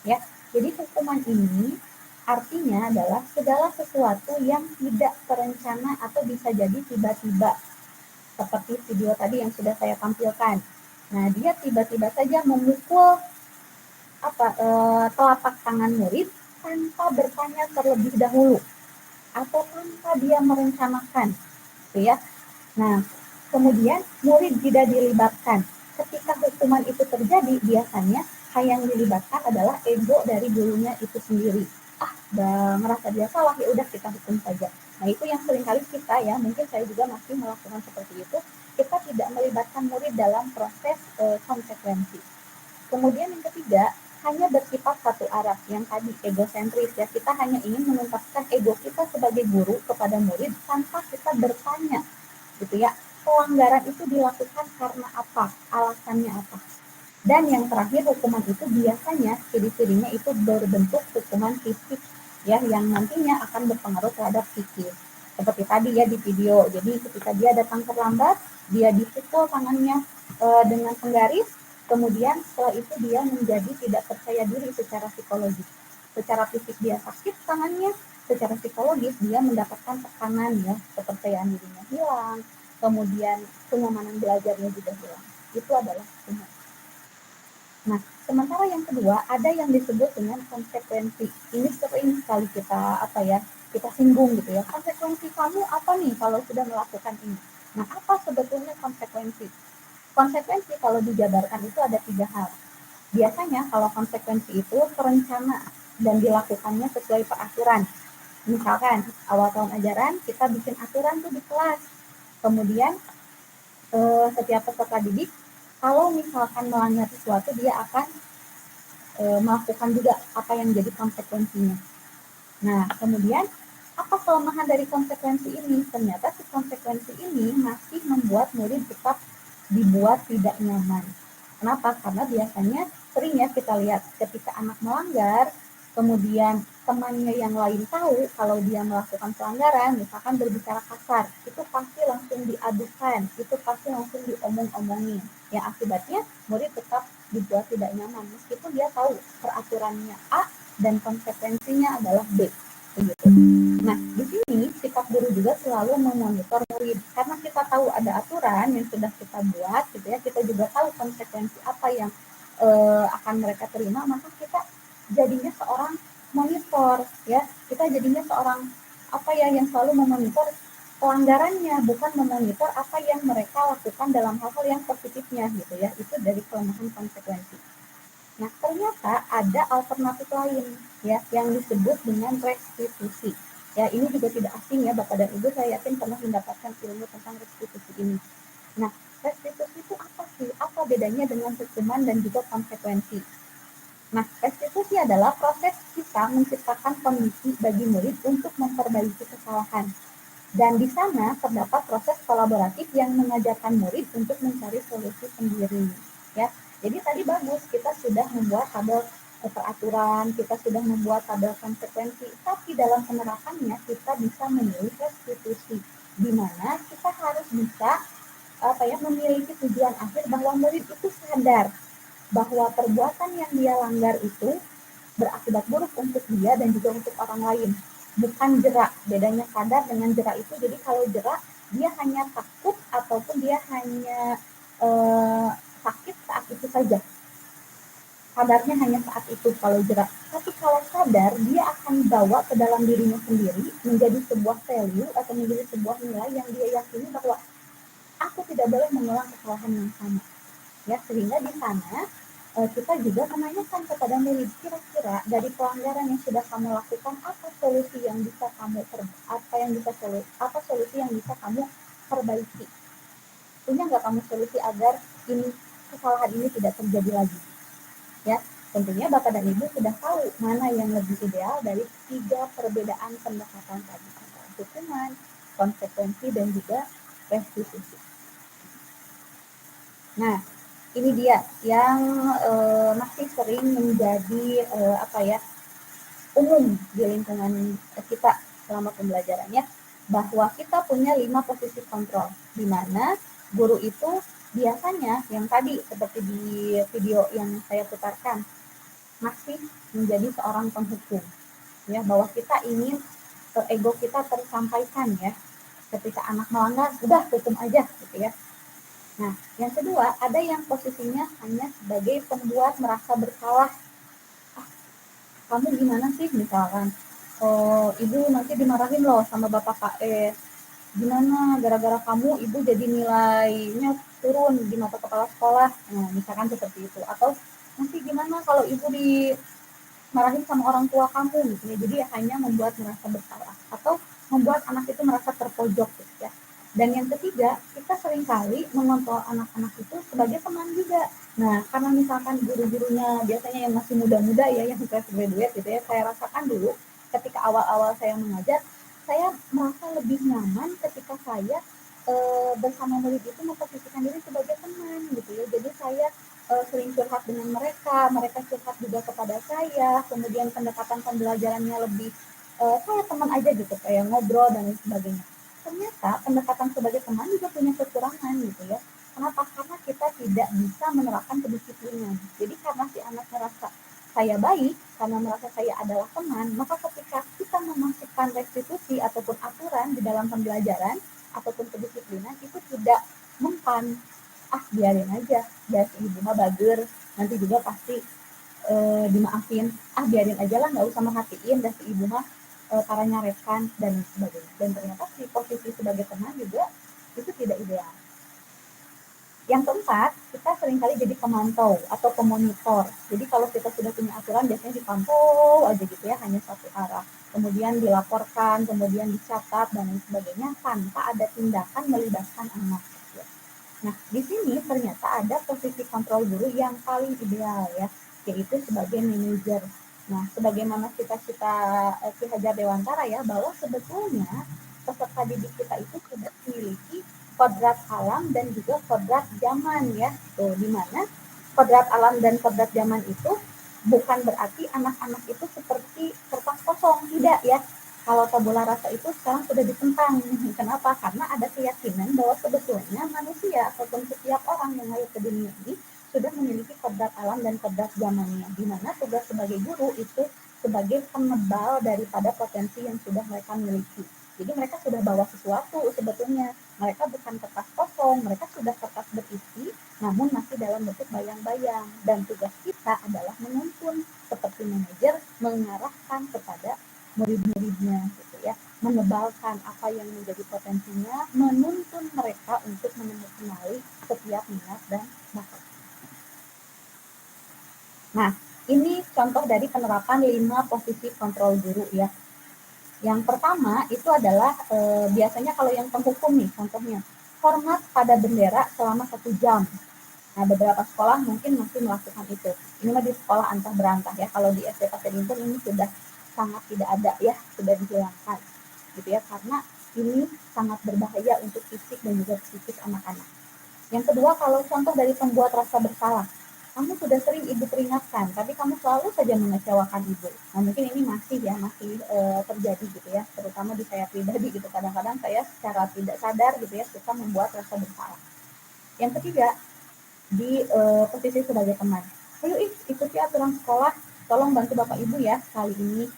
Ya. Jadi hukuman ini artinya adalah segala sesuatu yang tidak terencana atau bisa jadi tiba-tiba. Seperti video tadi yang sudah saya tampilkan. Nah, dia tiba-tiba saja memukul telapak tangan murid tanpa bertanya terlebih dahulu atau tanpa dia merencanakan, gitu ya. Nah, kemudian murid tidak dilibatkan. Ketika hukuman itu terjadi, biasanya yang dilibatkan adalah ego dari gurunya itu sendiri. Udah merasa dia salah, ya udah kita hukum saja. Nah, itu yang seringkali kita ya, mungkin saya juga masih melakukan seperti itu. Kita tidak melibatkan murid dalam proses konsekuensi. Kemudian yang ketiga, hanya bersifat satu arah, yang tadi egosentris ya. Kita hanya ingin menuntaskan ego kita sebagai guru kepada murid tanpa kita bertanya, gitu ya. Pelanggaran itu dilakukan karena apa? Alasannya apa? Dan yang terakhir, hukuman itu biasanya ciri-cirinya itu berbentuk hukuman fisik ya, yang nantinya akan berpengaruh terhadap psikis. Seperti tadi ya di video. Jadi ketika dia datang terlambat, dia dipukul tangannya dengan penggaris, kemudian setelah itu dia menjadi tidak percaya diri secara psikologis. Secara fisik dia sakit tangannya, secara psikologis dia mendapatkan tekanan ya, kepercayaan dirinya hilang, kemudian kenyamanan belajarnya juga hilang. Itu adalah hukuman. Nah, sementara yang kedua ada yang disebut dengan konsekuensi. Ini sering sekali kita singgung gitu ya. Konsekuensi kamu apa nih kalau sudah melakukan ini? Nah, apa sebetulnya konsekuensi? Konsekuensi kalau dijabarkan itu ada tiga hal. Biasanya kalau konsekuensi itu terencana dan dilakukannya sesuai peraturan. Misalkan awal tahun ajaran kita bikin aturan tuh di kelas. Kemudian setiap peserta didik kalau misalkan melanggar sesuatu, dia akan melakukan juga apa yang jadi konsekuensinya. Nah, kemudian apa kelemahan dari konsekuensi ini? Ternyata si konsekuensi ini masih membuat murid tetap dibuat tidak nyaman. Kenapa? Karena biasanya sering ya kita lihat ketika anak melanggar, kemudian temannya yang lain tahu kalau dia melakukan pelanggaran, misalkan berbicara kasar, itu pasti langsung diadukan, itu pasti langsung diomong-omongin. Yang akibatnya murid tetap dibuat tidak nyaman, meskipun dia tahu peraturannya A dan konsekuensinya adalah B. Begitu. Nah, di sini sikap guru juga selalu memonitor murid, karena kita tahu ada aturan yang sudah kita buat, gitu ya. Kita juga tahu konsekuensi apa yang akan mereka terima, maka kita jadinya seorang monitor ya, kita jadinya seorang apa ya, yang selalu memonitor pelanggarannya, bukan memonitor apa yang mereka lakukan dalam hal-hal yang positifnya gitu ya. Itu dari kelemahan konsekuensi. Nah, ternyata ada alternatif lain ya yang disebut dengan restitusi. Ya, ini juga tidak asing ya Bapak dan Ibu, saya yakin pernah mendapatkan ilmu tentang restitusi ini. Nah, restitusi itu apa sih? Apa bedanya dengan hukuman dan juga konsekuensi? Nah, restitusi adalah proses kita menciptakan kondisi bagi murid untuk memperbaiki kesalahan. Dan di sana terdapat proses kolaboratif yang mengajarkan murid untuk mencari solusi sendiri. Ya, jadi tadi bagus kita sudah membuat tabel peraturan, kita sudah membuat tabel konsekuensi, tapi dalam penerapannya kita bisa memilih restitusi, di mana kita harus bisa memiliki tujuan akhir bahwa murid itu sadar bahwa perbuatan yang dia langgar itu berakibat buruk untuk dia dan juga untuk orang lain. Bukan jerak, bedanya sadar dengan jerak itu, jadi kalau jerak dia hanya takut ataupun dia hanya sakit saat itu saja. Sadarnya hanya saat itu kalau jerak. Tapi kalau sadar, dia akan bawa ke dalam dirinya sendiri menjadi sebuah value atau menjadi sebuah nilai yang dia yakini bahwa aku tidak boleh mengulang kesalahan yang sama. Ya, sehingga di sana kita juga menanyakan kepada murid, kira-kira dari pelanggaran yang sudah kamu lakukan apa solusi yang bisa kamu solusi yang bisa kamu perbaiki? Punya nggak kamu solusi agar kesalahan ini tidak terjadi lagi? Ya, tentunya Bapak dan Ibu sudah tahu mana yang lebih ideal dari 3 perbedaan pendekatan tadi, antara hukuman, konsekuensi, dan juga restitusi. Nah, ini dia yang masih sering menjadi umum di lingkungan kita selama pembelajarannya, bahwa kita punya 5 posisi kontrol, di mana guru itu biasanya yang tadi seperti di video yang saya putarkan masih menjadi seorang penghukum, ya, bahwa kita ingin ego kita tersampaikan ya, ketika anak melanggar udah hukum aja gitu ya. Nah, yang kedua, ada yang posisinya hanya sebagai pembuat merasa bersalah. Kamu gimana sih misalkan, ibu nanti dimarahin loh sama bapak KS. Gimana gara-gara kamu ibu jadi nilainya turun di mata kepala sekolah. Nah, misalkan seperti itu. Atau nanti gimana kalau ibu dimarahin sama orang tua kamu gitu ya. Jadi hanya membuat merasa bersalah atau membuat anak itu merasa terpojok gitu ya. Dan yang ketiga, kita seringkali mengontrol anak-anak itu sebagai teman juga. Nah, karena misalkan guru-gurunya biasanya yang masih muda-muda ya, yang fresh graduate gitu ya, saya rasakan dulu ketika awal-awal saya mengajar, saya merasa lebih nyaman ketika saya bersama murid itu memposisikan diri sebagai teman gitu ya. Jadi saya sering curhat dengan mereka curhat juga kepada saya, kemudian pendekatan pembelajarannya lebih kayak teman aja gitu, kayak ngobrol dan lain sebagainya. Ternyata pendekatan sebagai teman juga punya kekurangan gitu ya. Kenapa? Karena kita tidak bisa menerapkan kedisiplinan. Jadi karena si anak merasa saya baik, karena merasa saya adalah teman, maka ketika kita memasukkan restitusi ataupun aturan di dalam pembelajaran ataupun kedisiplinan itu tidak mempan. Biarin aja, ya si ibu mah bager, nanti juga pasti dimaafin. Biarin aja lah, nggak usah merhatiin, dan si ibu mah para nyarekan dan sebagainya. Dan ternyata si posisi sebagai teman juga itu tidak ideal. Yang keempat, kita seringkali jadi pemantau atau pemonitor. Jadi kalau kita sudah punya aturan, biasanya dipantau aja gitu ya, hanya satu arah. Kemudian dilaporkan, kemudian dicatat, dan lain sebagainya, tanpa ada tindakan melibatkan anak. Nah, di sini ternyata ada posisi kontrol guru yang paling ideal ya, yaitu sebagai manajer. Nah, sebagaimana cita-cita Ki Hajar Dewantara ya, bahwa sebetulnya peserta didik kita itu sudah memiliki kodrat alam dan juga kodrat zaman ya. Tuh, di mana kodrat alam dan kodrat zaman itu bukan berarti anak-anak itu seperti kertas kosong, tidak ya. Kalau tabula rasa itu sekarang sudah ditentang. Kenapa? Karena ada keyakinan bahwa sebetulnya manusia ataupun setiap orang yang lahir ke dunia ini sudah memiliki kodrat alam dan kodrat zamannya, di mana tugas sebagai guru itu sebagai penebal daripada potensi yang sudah mereka miliki. Jadi mereka sudah bawa sesuatu sebetulnya. Mereka bukan kertas kosong, mereka sudah kertas berisi, namun masih dalam bentuk bayang-bayang. Dan tugas kita adalah menuntun seperti manajer mengarahkan kepada murid-muridnya gitu ya. menebalkan apa yang menjadi potensinya, menuntun mereka untuk mengenali setiap minat dan bakat. Nah, ini contoh dari penerapan 5 posisi kontrol guru ya. Yang pertama itu adalah biasanya kalau yang penghukum nih contohnya, hormat pada bendera selama 1 jam. Nah, beberapa sekolah mungkin masih melakukan itu. Ini mah di sekolah antah berantah ya. Kalau di SD Pasir Impun ini sudah sangat tidak ada ya, sudah dihilangkan gitu ya, karena ini sangat berbahaya untuk fisik dan juga psikis anak-anak. Yang kedua, kalau contoh dari pembuat rasa bersalah, kamu sudah sering ibu peringatkan, tapi kamu selalu saja mengecewakan ibu. Nah, mungkin ini masih terjadi gitu ya, terutama di saya pribadi gitu. Kadang-kadang saya secara tidak sadar gitu ya suka membuat rasa bersalah. Yang ketiga, di posisi sebagai teman. Ayo ikuti aturan sekolah, tolong bantu bapak ibu ya kali ini.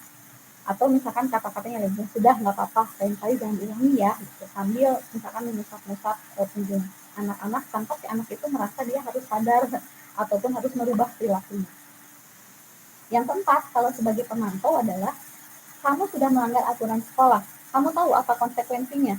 Atau misalkan kata-katanya lebih sudah nggak apa-apa, lain kali jangan diulangi ya gitu. Sambil misalkan mengusap-ngusap punggung anak-anak tanpa si anak itu merasa dia harus sadar ataupun harus merubah perilakunya. Yang keempat, kalau sebagai pemantau adalah kamu sudah melanggar aturan sekolah, kamu tahu apa konsekuensinya.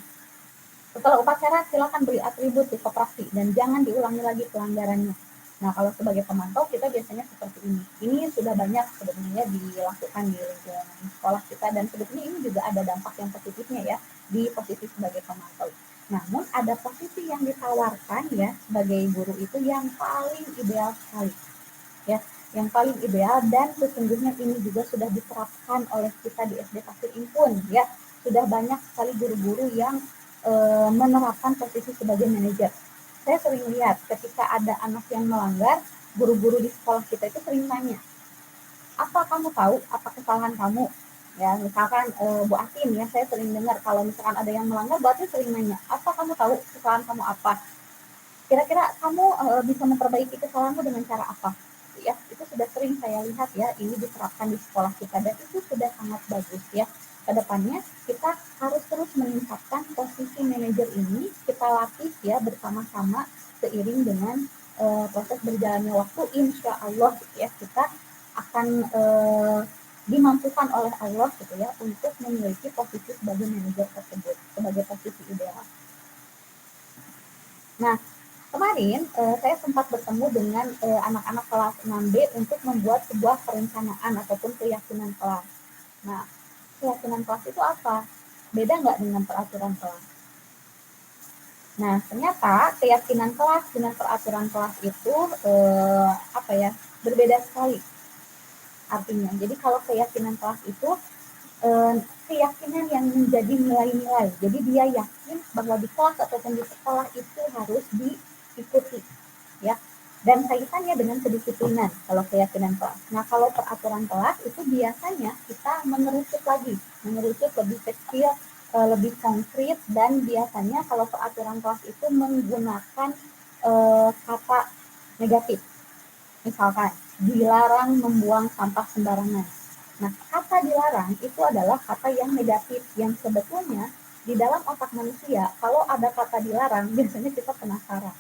Setelah upacara silakan beri atribut di koperasi dan jangan diulangi lagi pelanggarannya. Nah, kalau sebagai pemantau kita biasanya seperti ini. Ini sudah banyak sebenarnya dilakukan di lingkungan sekolah kita, dan sebetulnya ini juga ada dampak yang positifnya ya di posisi sebagai pemantau. Namun ada posisi yang ditawarkan ya sebagai guru itu yang paling ideal sekali. Ya, yang paling ideal, dan sesungguhnya ini juga sudah diterapkan oleh kita di SD Pasir Impun ya. Sudah banyak sekali guru-guru yang menerapkan posisi sebagai manajer. Saya sering lihat ketika ada anak yang melanggar, guru-guru di sekolah kita itu sering tanya, apa kamu tahu apa kesalahan kamu? Ya, misalkan Bu Atin ya, saya sering dengar kalau misalkan ada yang melanggar, Bu Atin sering nanya, apa kamu tahu kesalahan kamu apa? Kira-kira kamu bisa memperbaiki kesalahanmu dengan cara apa? Ya, itu sudah sering saya lihat ya, ini diterapkan di sekolah kita, dan itu sudah sangat bagus ya. Kedepannya kita harus terus meningkatkan posisi manajer ini, kita latih ya bersama-sama seiring dengan proses berjalannya waktu. Insya Allah ya kita akan dimampukan oleh Allah gitu ya untuk memiliki posisi sebagai manajer tersebut sebagai posisi ideal. Nah, kemarin saya sempat bertemu dengan anak-anak kelas 6B untuk membuat sebuah perencanaan ataupun keyakinan kelas. Nah, keyakinan kelas itu apa? Beda nggak dengan peraturan kelas? Nah, ternyata keyakinan kelas dengan peraturan kelas itu berbeda sekali artinya. Jadi kalau keyakinan kelas itu keyakinan yang menjadi nilai-nilai. Jadi dia yakin bahwa di kelas ataupun di sekolah itu harus diikuti, ya. Dan kaitannya dengan kedisiplinan kalau keyakinan kelas. Nah, kalau peraturan kelas itu biasanya kita mengerucut lebih kecil, lebih konkret, dan biasanya kalau peraturan kelas itu menggunakan kata negatif. Misalkan, dilarang membuang sampah sembarangan. Nah, kata dilarang itu adalah kata yang negatif, yang sebetulnya di dalam otak manusia, kalau ada kata dilarang, biasanya kita penasaran.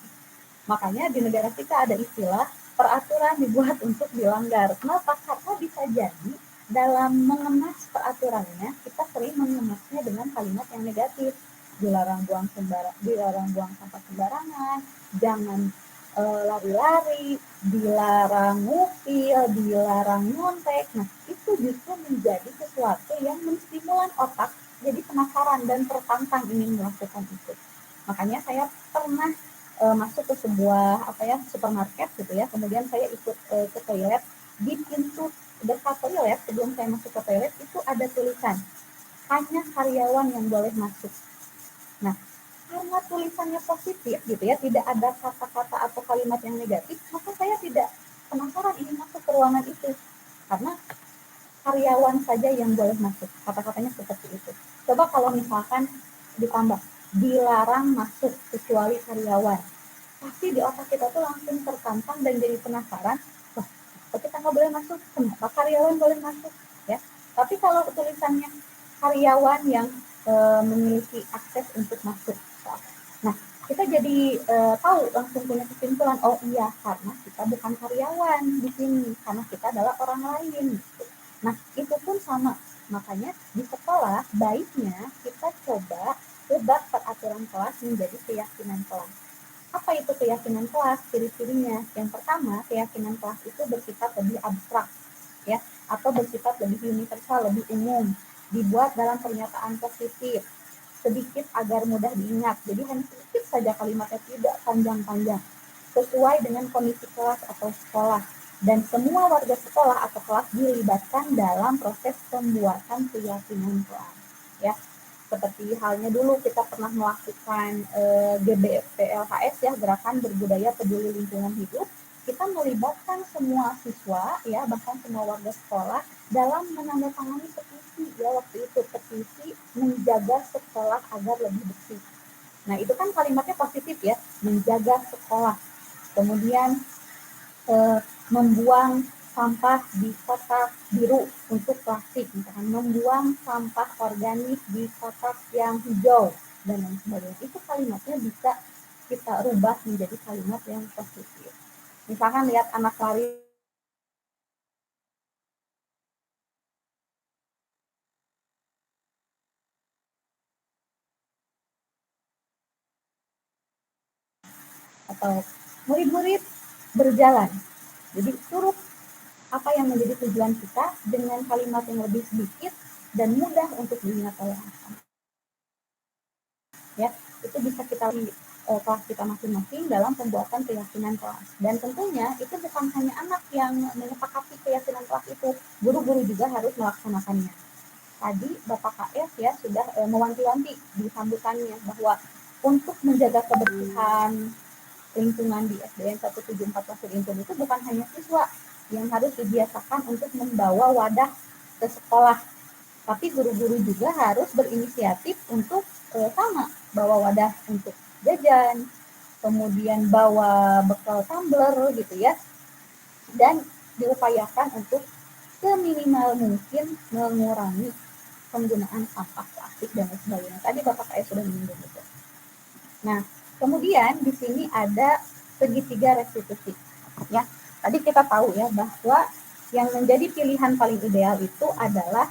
Makanya di negara kita ada istilah peraturan dibuat untuk dilanggar. Kenapa? Karena bisa jadi dalam mengemas peraturannya, kita sering mengemasnya dengan kalimat yang negatif. Dilarang buang sampah sembarangan, jangan lari-lari, dilarang ngupil, dilarang nyontek. Nah, itu justru menjadi sesuatu yang menstimulan otak jadi penasaran dan tertantang ingin melakukan itu. Makanya saya pernah masuk ke sebuah supermarket gitu ya, kemudian saya ikut ke toilet. Di pintu dekat toilet sebelum saya masuk ke toilet itu ada tulisan hanya karyawan yang boleh masuk. Nah, karena tulisannya positif gitu ya, tidak ada kata-kata atau kalimat yang negatif, maka saya tidak penasaran ingin masuk ke ruangan itu, karena karyawan saja yang boleh masuk, kata-katanya seperti itu. Coba kalau misalkan ditambah dilarang masuk kecuali karyawan, pasti di otak kita tuh langsung tertantang dan jadi penasaran, wah, kok kita nggak boleh masuk, kenapa karyawan boleh masuk ya. Tapi kalau tulisannya karyawan yang memiliki akses untuk masuk, nah kita jadi tahu, langsung punya kesimpulan, oh iya, karena kita bukan karyawan di sini, karena kita adalah orang lain gitu. Nah, itu pun sama Makanya di sekolah baiknya kita coba ubah peraturan kelas menjadi keyakinan kelas. Apa itu keyakinan kelas? Ciri-cirinya. Yang pertama, keyakinan kelas itu bersifat lebih abstrak, ya, atau bersifat lebih universal, lebih umum. Dibuat dalam pernyataan positif, sedikit agar mudah diingat. Jadi hanya sedikit saja kalimatnya, tidak panjang-panjang. Sesuai dengan kondisi kelas atau sekolah. Dan semua warga sekolah atau kelas dilibatkan dalam proses pembuatan keyakinan kelas. Ya, seperti halnya dulu kita pernah melakukan GBPLHS, ya, Gerakan Berbudaya Peduli Lingkungan Hidup. Kita melibatkan semua siswa, ya, bahkan semua warga sekolah dalam menandatangani petisi, ya, waktu itu petisi menjaga sekolah agar lebih bersih. Nah, itu kan kalimatnya positif, ya, menjaga sekolah. Kemudian membuang sampah di kotak biru untuk plastik, misalkan membuang sampah organik di kotak yang hijau, dan lain sebagainya. Itu kalimatnya bisa kita rubah menjadi kalimat yang positif. Misalkan lihat anak lari atau murid-murid berjalan. Jadi suruh apa yang menjadi tujuan kita dengan kalimat yang lebih sedikit dan mudah untuk diingat oleh anak-anak. Ya, itu bisa kita lihat kelas kita masing-masing dalam pembuatan keyakinan kelas. Dan tentunya itu bukan hanya anak yang menyepakati keyakinan kelas itu, guru-guru juga harus melaksanakannya. Tadi Bapak KS, ya, sudah mewanti-wanti di sambutannya bahwa untuk menjaga kebersihan lingkungan di SDN 174 Pasir Inpun itu bukan hanya siswa yang harus dibiasakan untuk membawa wadah ke sekolah, tapi guru-guru juga harus berinisiatif untuk sama bawa wadah untuk jajan, kemudian bawa bekal tumbler gitu, ya, dan diupayakan untuk seminimal mungkin mengurangi penggunaan sampah plastik dan lain sebagainya. Tadi Bapak saya sudah menyinggung itu. Nah, kemudian di sini ada segitiga restitusi, ya. Tadi kita tahu, ya, bahwa yang menjadi pilihan paling ideal itu adalah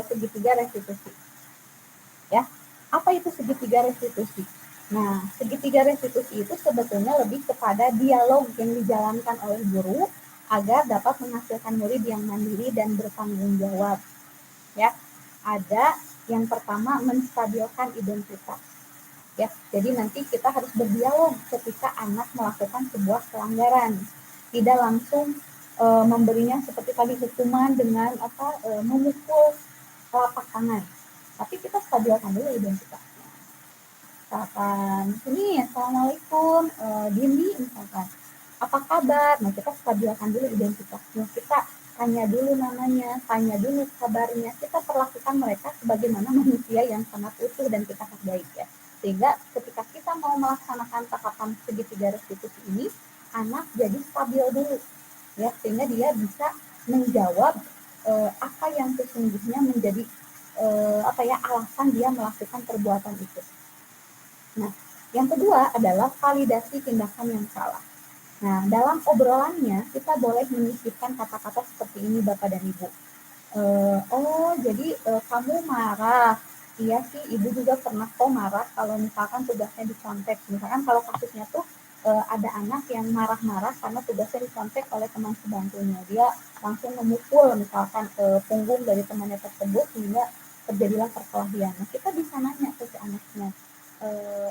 segitiga restitusi. Ya, apa itu segitiga restitusi? Nah, segitiga restitusi itu sebetulnya lebih kepada dialog yang dijalankan oleh guru agar dapat menghasilkan murid yang mandiri dan bertanggung jawab. Ya, ada yang pertama menstabilkan identitas. Ya, jadi nanti kita harus berdialog ketika anak melakukan sebuah pelanggaran, tidak langsung memberinya seperti tadi hukuman dengan memukul telapak tangan, tapi kita stabilkan dulu identitasnya. Misalkan, ini assalamualaikum, Dini, misalkan, apa kabar? Nah, kita stabilkan dulu identitasnya, kita tanya dulu namanya, tanya dulu kabarnya, kita perlakukan mereka sebagaimana manusia yang sangat utuh dan kita hargai, ya. Sehingga ketika kita mau melaksanakan tahapan segitiga restitusi ini, anak jadi stabil dulu, ya, sehingga dia bisa menjawab apa yang sesungguhnya menjadi alasan dia melakukan perbuatan itu. Nah, yang kedua adalah validasi tindakan yang salah. Nah, dalam obrolannya kita boleh menyisipkan kata-kata seperti ini, Bapak dan Ibu. Jadi kamu marah. Iya sih, Ibu juga pernah kok marah kalau misalkan tugasnya dicontek. Misalkan kalau kasusnya tuh ada anak yang marah-marah karena tugasnya dicontek oleh teman sebantunya. Dia langsung memukul misalkan punggung dari temannya tersebut sehingga terjadilah perkelahian. Nah, kita bisa nanya ke si anaknya,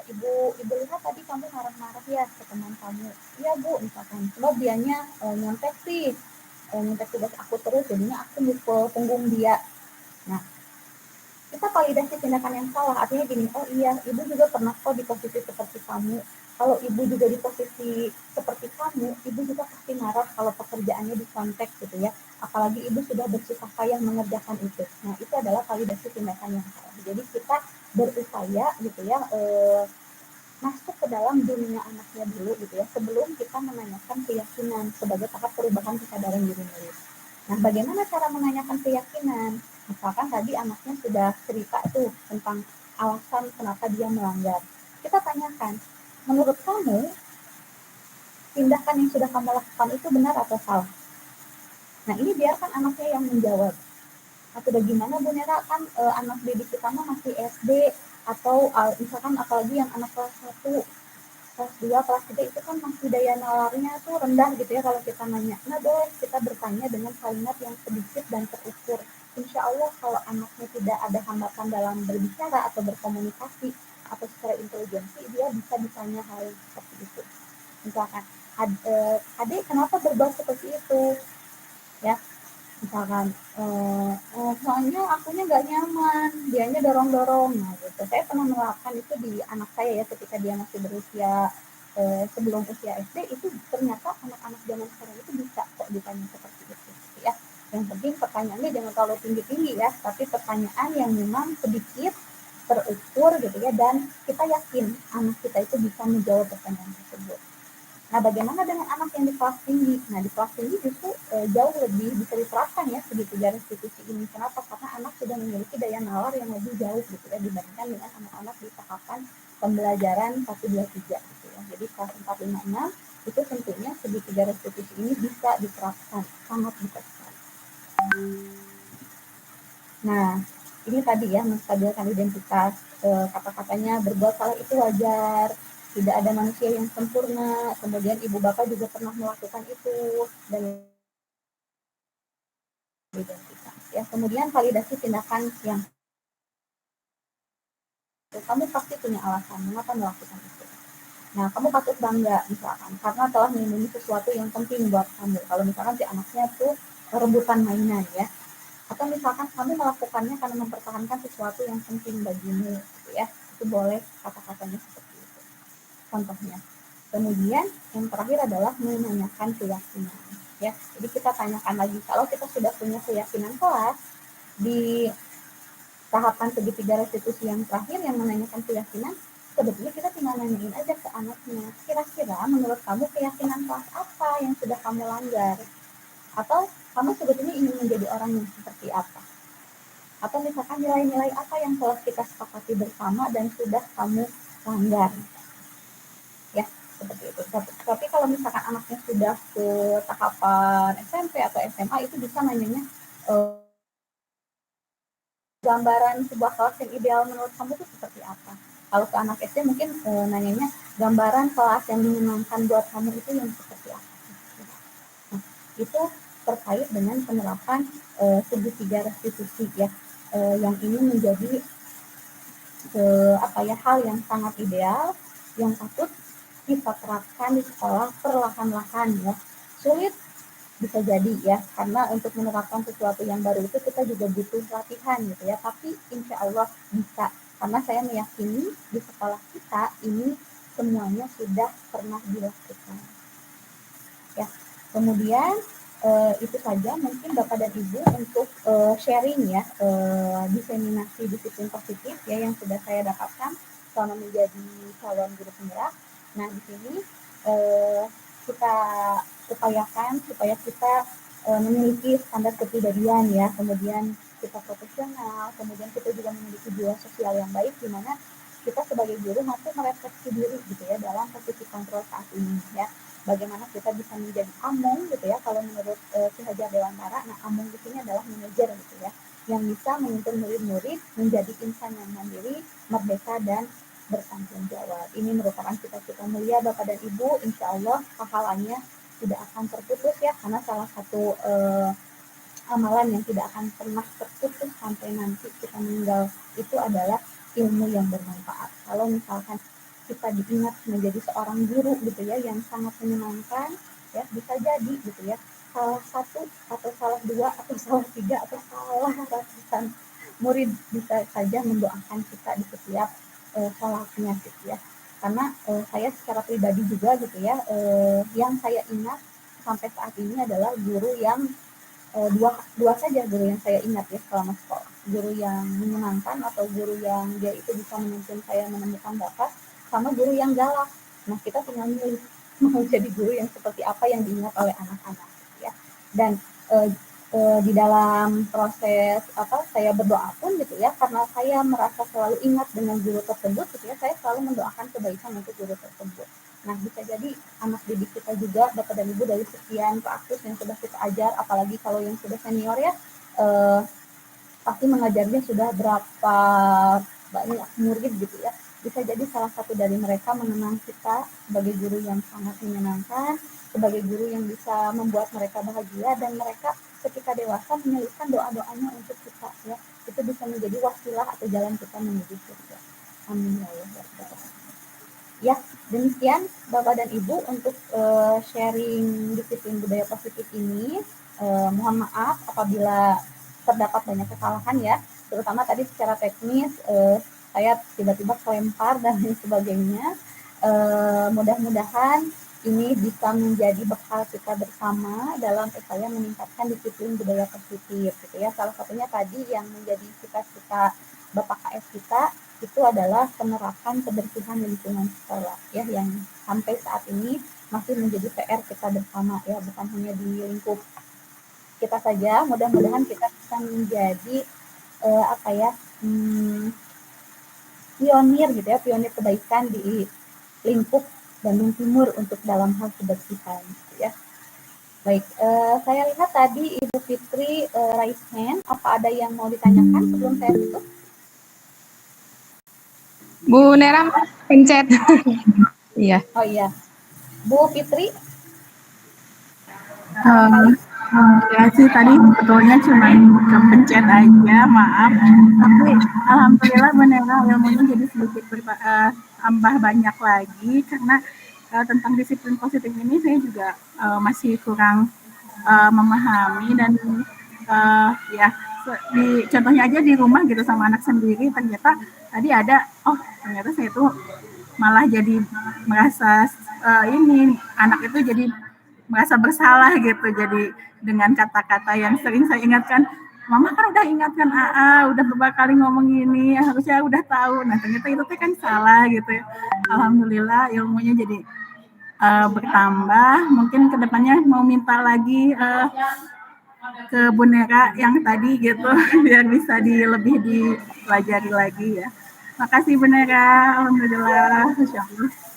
ibu lihat tadi kamu marah-marah ya ke teman kamu. Iya Bu, misalkan, sebab dianya nyontek sih, nyontek tugas aku terus, jadinya aku mukul punggung dia. Nah, kita validasi tindakan yang salah, artinya gini, oh iya, ibu juga pernah kok di posisi seperti kamu. Kalau ibu juga di posisi seperti kamu, ibu juga pasti marah kalau pekerjaannya dicontek gitu, ya. Apalagi ibu sudah bersusah payah mengerjakan itu. Nah, itu adalah validasi tindakan yang salah. Jadi kita berupaya gitu, ya, masuk ke dalam dunia anaknya dulu gitu, ya, sebelum kita menanyakan keyakinan sebagai tahap perubahan kesadaran diri murid. Nah, bagaimana cara menanyakan keyakinan? Misalkan tadi anaknya sudah cerita tuh tentang alasan kenapa dia melanggar. Kita tanyakan, menurut kamu tindakan yang sudah kamu lakukan itu benar atau salah? Nah, ini biarkan anaknya yang menjawab. atau bagaimana Bu Nera, kan anak didik kita mah masih SD, atau misalkan apalagi yang anak kelas 1, kelas 2, kelas 3 itu kan masih daya nalarnya tuh rendah gitu ya kalau kita nanya. Nah boleh kita bertanya dengan kalimat yang sedikit dan terukur. Insya Allah kalau anaknya tidak ada hambatan dalam berbicara atau berkomunikasi atau secara intelijensi, dia bisa ditanya hal seperti itu. Misalkan, adik kenapa berbuat seperti itu? Ya, misalkan soalnya akunya nggak nyaman, dianya dorong-dorong. Nah gitu, saya pernah menerapkan itu di anak saya ya, ketika dia masih berusia sebelum usia SD. Itu ternyata anak-anak zaman sekarang itu bisa kok ditanya seperti itu gitu ya. Yang penting pertanyaannya jangan terlalu tinggi-tinggi ya, tapi pertanyaan yang memang sedikit terukur gitu ya, dan kita yakin anak kita itu bisa menjawab pertanyaan tersebut. Nah, bagaimana dengan anak yang di kelas tinggi? Nah, di kelas tinggi justru jauh lebih bisa diterapkan ya segitiga restitusi ini. Kenapa? Karena anak sudah memiliki daya nalar yang lebih jauh gitu ya, dibandingkan dengan anak-anak di tahapan pembelajaran 1, 2, 3 gitu ya. Jadi kelas 4, 5, 6 itu tentunya segitiga restitusi ini bisa diterapkan, sangat bisa sekali. Nah, ini tadi ya menstabilkan identitas, kata-katanya berbuat salah itu wajar, tidak ada manusia yang sempurna, kemudian ibu bapak juga pernah melakukan itu, dan identitas ya. Kemudian validasi tindakan yang kamu pasti punya alasan mengapa melakukan itu. Nah, kamu patut bangga misalkan karena telah melindungi sesuatu yang penting buat kamu. Kalau misalkan si anaknya tuh rebutan mainan ya, atau misalkan kamu melakukannya karena mempertahankan sesuatu yang penting bagimu gitu ya, itu boleh kata-katanya seperti itu contohnya. Kemudian yang terakhir adalah menanyakan keyakinan ya. Jadi kita tanyakan lagi, kalau kita sudah punya keyakinan kelas di tahapan segitiga restitusi yang terakhir yang menanyakan keyakinan, sebetulnya kita tinggal nanyain aja ke anaknya, kira-kira menurut kamu keyakinan kelas apa yang sudah kamu langgar, atau kamu sebetulnya ingin menjadi orang yang seperti apa, atau misalkan nilai-nilai apa yang telah kita sepakati bersama dan sudah kamu langgar ya, seperti itu. Tapi kalau misalkan anaknya sudah ke tahapan SMP atau SMA, itu bisa nanyanya gambaran sebuah kelas yang ideal menurut kamu itu seperti apa. Kalau ke anak SD mungkin nanyanya gambaran kelas yang menyenangkan buat kamu itu yang seperti apa. Nah, itu terkait dengan penerapan segitiga restitusi ya, yang ini menjadi hal yang sangat ideal yang patut kita terapkan di sekolah perlahan-lahan ya. Sulit bisa jadi ya, karena untuk menerapkan sesuatu yang baru itu kita juga butuh latihan gitu ya, tapi insya Allah bisa, karena saya meyakini di sekolah kita ini semuanya sudah pernah dilakukan ya. Kemudian itu saja mungkin Bapak dan Ibu untuk sharing ya, diseminasi disiplin positif ya yang sudah saya dapatkan selama menjadi calon guru penggerak. Nah di sini kita upayakan supaya kita memiliki standar kepribadian ya, kemudian kita profesional, kemudian kita juga memiliki jiwa sosial yang baik, di mana kita sebagai guru mampu merefleksi diri gitu ya dalam posisi kontrol saat ini ya. Bagaimana kita bisa menjadi among gitu ya, kalau menurut Ki Hajar Dewantara. Nah, among di sini adalah manajer gitu ya, yang bisa menuntun murid-murid menjadi insan yang mandiri, merdeka, dan bertanggung jawab. Ini merupakan cita-cita mulia Bapak dan Ibu. Insya Allah pahalanya tidak akan terputus ya, karena salah satu amalan yang tidak akan pernah terputus sampai nanti kita meninggal itu adalah ilmu yang bermanfaat. Kalau misalkan kita diingat menjadi seorang guru gitu ya yang sangat menyenangkan ya, bisa jadi gitu ya salah satu atau salah dua atau salah tiga atau salah ratusan murid bisa saja mendoakan kita di setiap sholatnya gitu ya. Karena saya secara pribadi juga gitu ya, yang saya ingat sampai saat ini adalah guru yang dua saja guru yang saya ingat ya selama sekolah. Guru yang menyenangkan atau guru yang dia itu bisa menuntun saya menemukan bakat, sama guru yang galak. Nah, kita tinggal milih mau jadi guru yang seperti apa yang diingat oleh anak-anak ya. Dan di dalam proses saya berdoa pun gitu ya, karena saya merasa selalu ingat dengan guru tersebut gitu ya, saya selalu mendoakan kebaikan untuk guru tersebut. Nah, bisa jadi anak didik kita juga, Bapak dan Ibu, dari sekian kasus yang sudah kita ajar, apalagi kalau yang sudah senior ya, pasti mengajarnya sudah berapa banyak murid gitu ya. Bisa jadi salah satu dari mereka mengenang kita sebagai guru yang sangat menyenangkan, sebagai guru yang bisa membuat mereka bahagia, dan mereka ketika dewasa menyelipkan doa-doanya untuk kita ya. Itu bisa menjadi wasilah atau jalan kita menuju surga. Amin ya Allah. Ya, demikian Bapak dan Ibu untuk sharing disiplin budaya positif ini. Mohon maaf apabila terdapat banyak kesalahan ya, terutama tadi secara teknis saya tiba-tiba kelempar dan lain sebagainya. Mudah-mudahan ini bisa menjadi bekal kita bersama dalam upaya meningkatkan disiplin budaya positif gitu ya. Salah satunya tadi yang menjadi cita-cita Bapak KS kita itu adalah penerapan kebersihan lingkungan sekolah ya, yang sampai saat ini masih menjadi PR kita bersama ya, bukan hanya di lingkup kita saja. Mudah-mudahan kita bisa menjadi pionir gitu ya, pionir kebaikan di lingkup Bandung Timur untuk dalam hal kebersihan gitu ya. Baik, saya lihat tadi Ibu Fitri raise hand. Apa ada yang mau ditanyakan sebelum saya tutup? Bu Nera pencet. Iya. Oh iya, Bu Fitri. Ya sih tadi sebetulnya cuma kepencet aja, maaf. Tapi alhamdulillah beneran ilmunya jadi sedikit tambah banyak lagi, karena tentang disiplin positif ini saya juga masih kurang memahami, dan ya contohnya aja di rumah gitu sama anak sendiri, ternyata tadi ada, ternyata saya tuh malah jadi merasa ini anak itu jadi merasa bersalah gitu, jadi dengan kata-kata yang sering saya ingatkan, mama kan udah ingatkan udah beberapa kali ngomong ini, harusnya udah tahu. Nah ternyata itu kan salah gitu ya. Alhamdulillah ilmunya jadi bertambah. Mungkin kedepannya mau minta lagi ke Bu Nera yang tadi gitu biar bisa lebih dipelajari lagi ya. Makasih Bu Nera, alhamdulillah.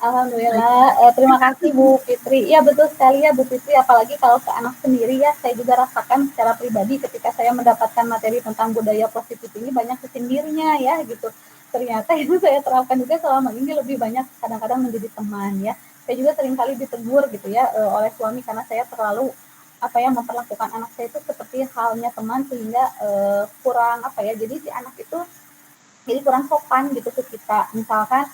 Alhamdulillah, terima kasih Bu Fitri. Ya betul sekali ya Bu Fitri, apalagi kalau ke anak sendiri ya, saya juga rasakan secara pribadi ketika saya mendapatkan materi tentang budaya positif ini banyak kesindirnya ya gitu. Ternyata itu saya terapkan juga selama ini, lebih banyak kadang-kadang menjadi teman ya. Saya juga seringkali ditegur gitu ya oleh suami karena saya terlalu memperlakukan anak saya itu seperti halnya teman, sehingga kurang jadi si anak itu jadi kurang sopan gitu ke kita. Misalkan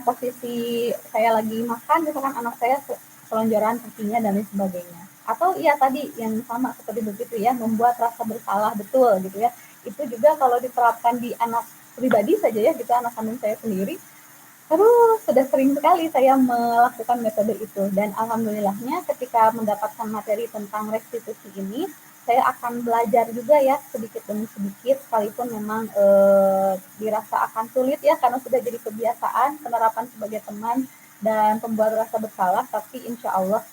posisi saya lagi makan, misalkan anak saya selonjoran kakinya dan lain sebagainya. Atau ya tadi yang sama seperti begitu ya, membuat rasa bersalah, betul gitu ya. Itu juga kalau diterapkan di anak pribadi saja ya gitu, anak kandung saya sendiri. Terus sudah sering sekali saya melakukan metode itu, dan alhamdulillahnya ketika mendapatkan materi tentang restitusi ini, saya akan belajar juga ya sedikit demi sedikit, sekalipun memang dirasa akan sulit ya karena sudah jadi kebiasaan penerapan sebagai teman dan pembuat rasa bersalah, tapi insya Allah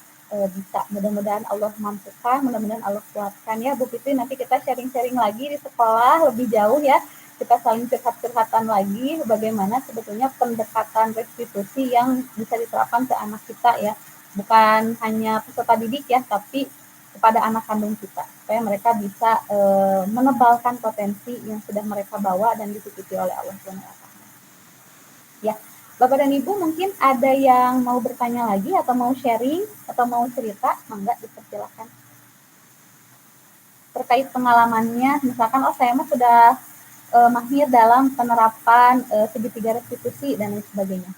bisa. Mudah-mudahan Allah mampukan, mudah-mudahan Allah kuatkan ya Bu Fitri. Nanti kita sharing-sharing lagi di sekolah lebih jauh ya, kita saling curhat-curhatan lagi bagaimana sebetulnya pendekatan restitusi yang bisa diterapkan ke anak kita ya, bukan hanya peserta didik ya, tapi kepada anak kandung kita, supaya mereka bisa menebalkan potensi yang sudah mereka bawa dan dititipi oleh Allah SWT. Ya, Bapak dan Ibu mungkin ada yang mau bertanya lagi atau mau sharing atau mau cerita, mangga dipersilakan. Terkait pengalamannya, misalkan saya mah sudah mahir dalam penerapan segitiga restitusi dan lain sebagainya.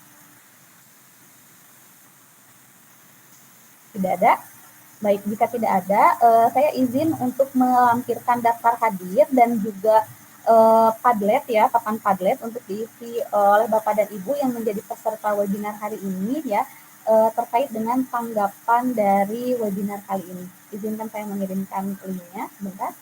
Tidak ada? Baik, jika tidak ada, saya izin untuk melampirkan daftar hadir dan juga Padlet ya, papan Padlet untuk diisi oleh Bapak dan Ibu yang menjadi peserta webinar hari ini ya, terkait dengan tanggapan dari webinar kali ini. Izinkan saya mengirimkan linknya sebentar.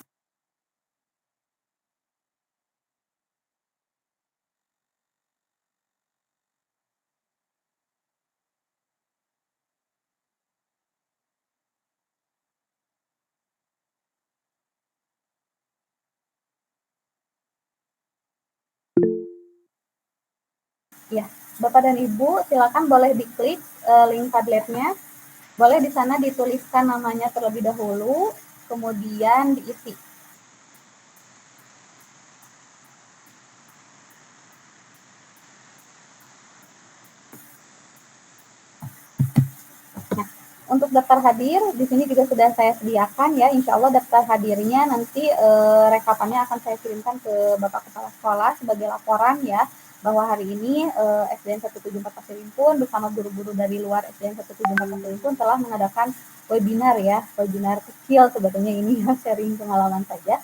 Ya, Bapak dan Ibu silakan boleh diklik link Padletnya. Boleh di sana dituliskan namanya terlebih dahulu, kemudian diisi. Untuk daftar hadir, di sini juga sudah saya sediakan ya. Insya Allah daftar hadirnya nanti rekapannya akan saya kirimkan ke Bapak Kepala Sekolah sebagai laporan ya, bahwa hari ini SDN 174 Pasir Impun bersama guru-guru dari luar SDN 174 Pasir Impun telah mengadakan webinar ya, webinar kecil sebetulnya ini ya, sharing pengalaman saja.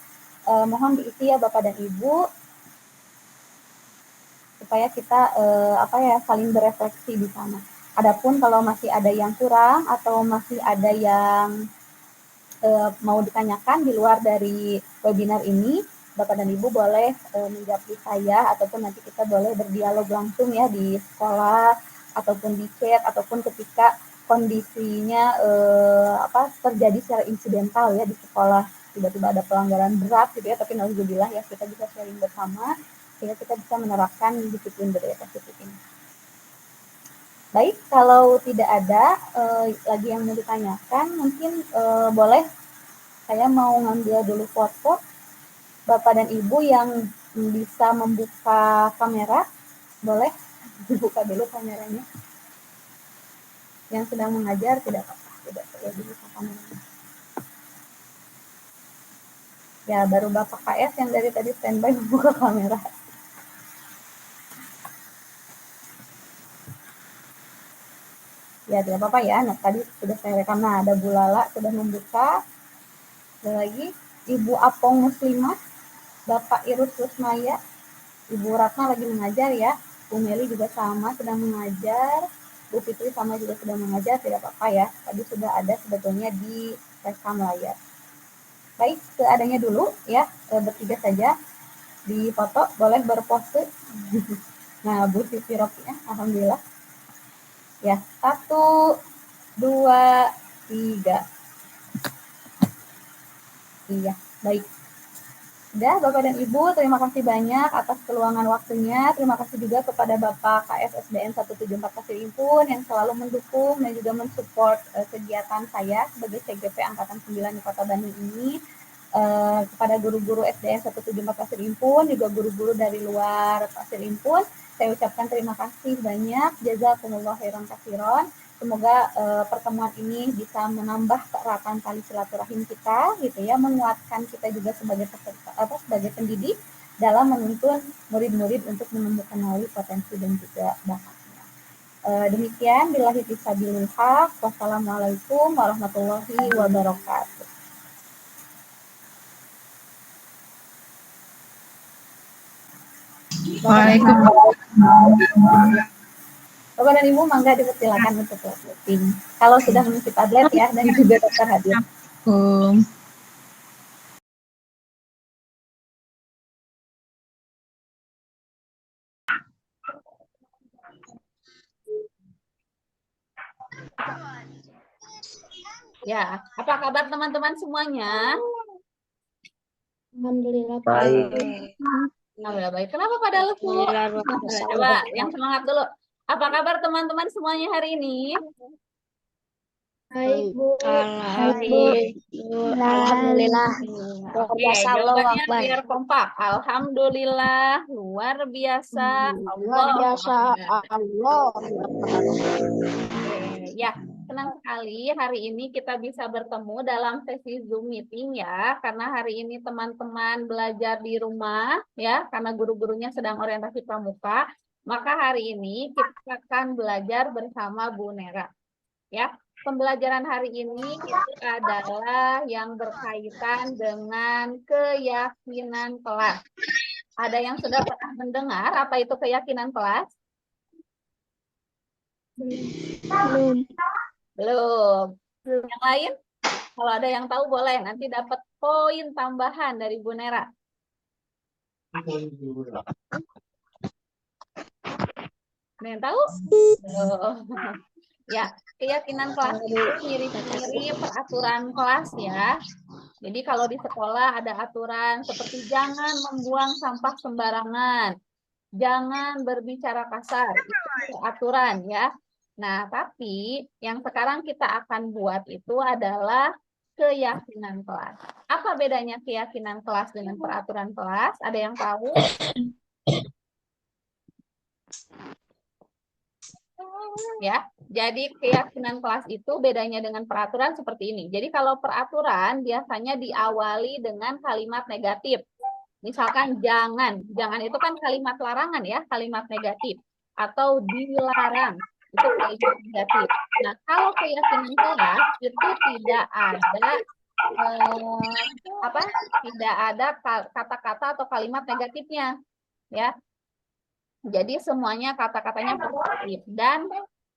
Mohon diisi ya Bapak dan Ibu, supaya kita saling berefleksi di sana. Adapun kalau masih ada yang kurang atau masih ada yang mau ditanyakan di luar dari webinar ini, Bapak dan Ibu boleh menjawab saya, ataupun nanti kita boleh berdialog langsung ya di sekolah, ataupun di chat, ataupun ketika kondisinya terjadi secara insidental ya di sekolah, tiba-tiba ada pelanggaran berat gitu ya, tapi alhamdulillah ya kita bisa sharing bersama, sehingga kita bisa menerapkan disiplin budaya positif ini. Baik, kalau tidak ada lagi yang mau ditanyakan, mungkin boleh saya mau ngambil dulu foto. Bapak dan Ibu yang bisa membuka kamera, boleh dibuka dulu kameranya. Yang sedang mengajar tidak apa-apa, tidak perlu dibuka kameranya. Ya, baru Bapak KS yang dari tadi standby membuka kamera. Ya, tidak apa-apa ya. Nah, tadi sudah saya rekam. Nah, ada Bu Lala sudah membuka. Ada lagi Ibu Apong Muslimah, Bapak Irus Rusmaya, Ibu Ratna lagi mengajar ya. Bu Meli juga sama sedang mengajar. Bu Fitri sama juga sedang mengajar, tidak apa-apa ya. Tadi sudah ada sebetulnya di rekam layar. Baik, seadanya dulu ya, bertiga saja. Di foto boleh berpose. Nah, Bu Siti Rokiah, alhamdulillah. Ya, 1, 2, 3. Iya, baik. Sudah, Bapak dan Ibu, terima kasih banyak atas keluangan waktunya. Terima kasih juga kepada Bapak KS SDN 174 Pasir Impun yang selalu mendukung dan juga mensupport kegiatan saya sebagai CGP Angkatan 9 di Kota Bandung ini. Kepada guru-guru SDN 174 Pasir Impun, juga guru-guru dari luar Pasir Impun, saya ucapkan terima kasih banyak. Jazakumullah khairan katsiran. Semoga pertemuan ini bisa menambah keeratan tali silaturahim kita, gitu ya, menguatkan kita juga sebagai peserta, sebagai pendidik dalam menuntun murid-murid untuk menemukan melalui potensi dan juga bakatnya. Demikian, billahi fisabilil haq. Wassalamualaikum warahmatullahi wabarakatuh. Waalaikumsalam. Bapak dan Ibu, mangga dipersilakan untuk voting. Kalau sudah mengisi Padlet ya, dan juga daftar hadir. Ya, apa kabar teman-teman semuanya? Alhamdulillah Baik. Alhamdulillah baik. Kenapa pada lesu? Coba yang semangat dulu. Apa kabar teman-teman semuanya hari ini? baik Bu. Alhamdulillah. Oke, jawabannya biar kompak. Alhamdulillah, luar biasa. Luar biasa. Allah. Ya, senang sekali hari ini kita bisa bertemu dalam sesi Zoom meeting ya, karena hari ini teman-teman belajar di rumah ya, karena guru-gurunya sedang orientasi pramuka, maka hari ini kita akan belajar bersama Bu Nera. Ya, pembelajaran hari ini itu adalah yang berkaitan dengan keyakinan kelas. Ada yang sudah pernah mendengar apa itu keyakinan kelas? Belum. Belum. Yang lain? Kalau ada yang tahu boleh, nanti dapat poin tambahan dari Bu Nera. Ada yang tahu? Ya, keyakinan kelas itu mirip-mirip peraturan kelas ya. Jadi kalau di sekolah ada aturan seperti jangan membuang sampah sembarangan, jangan berbicara kasar, itu aturan ya. Nah, tapi yang sekarang kita akan buat itu adalah keyakinan kelas. Apa bedanya keyakinan kelas dengan peraturan kelas? Ada yang tahu? Ya, jadi keyakinan kelas itu bedanya dengan peraturan seperti ini. Jadi kalau peraturan biasanya diawali dengan kalimat negatif. Misalkan jangan itu kan kalimat larangan ya, kalimat negatif. Atau dilarang, itu kalimat negatif. Nah, kalau keyakinan kelas itu tidak ada tidak ada kata-kata atau kalimat negatifnya, ya. Jadi semuanya kata-katanya positif dan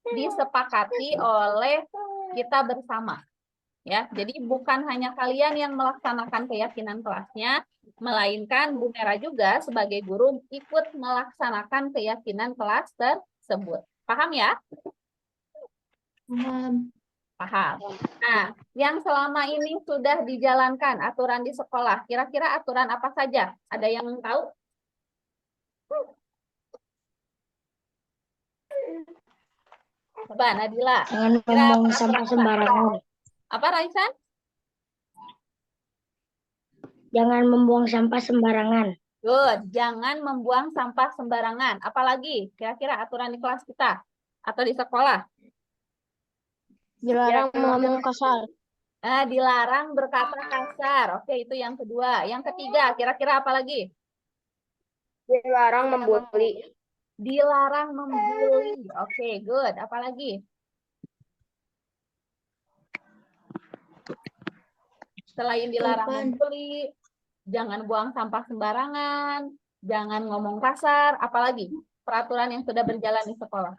disepakati oleh kita bersama. Ya, jadi bukan hanya kalian yang melaksanakan keyakinan kelasnya, melainkan Bu Mera juga sebagai guru ikut melaksanakan keyakinan kelas tersebut. Paham ya? Paham. Paham. Nah, yang selama ini sudah dijalankan aturan di sekolah, kira-kira aturan apa saja? Ada yang tahu? Coba Nadila. Jangan Kira membuang aturan sampah apa? sembarangan. Apa Raisan? Jangan membuang sampah sembarangan. Good. Jangan membuang sampah sembarangan. Apalagi kira-kira aturan di kelas kita atau di sekolah? Dilarang ngomong kasar. Dilarang berkata kasar. Oke, itu yang kedua. Yang ketiga, kira-kira apa lagi? Dilarang membuli. Dilarang membuli. Oke, good. Apalagi? Selain dilarang membuli, jangan buang sampah sembarangan, jangan ngomong kasar, apalagi peraturan yang sudah berjalan di sekolah.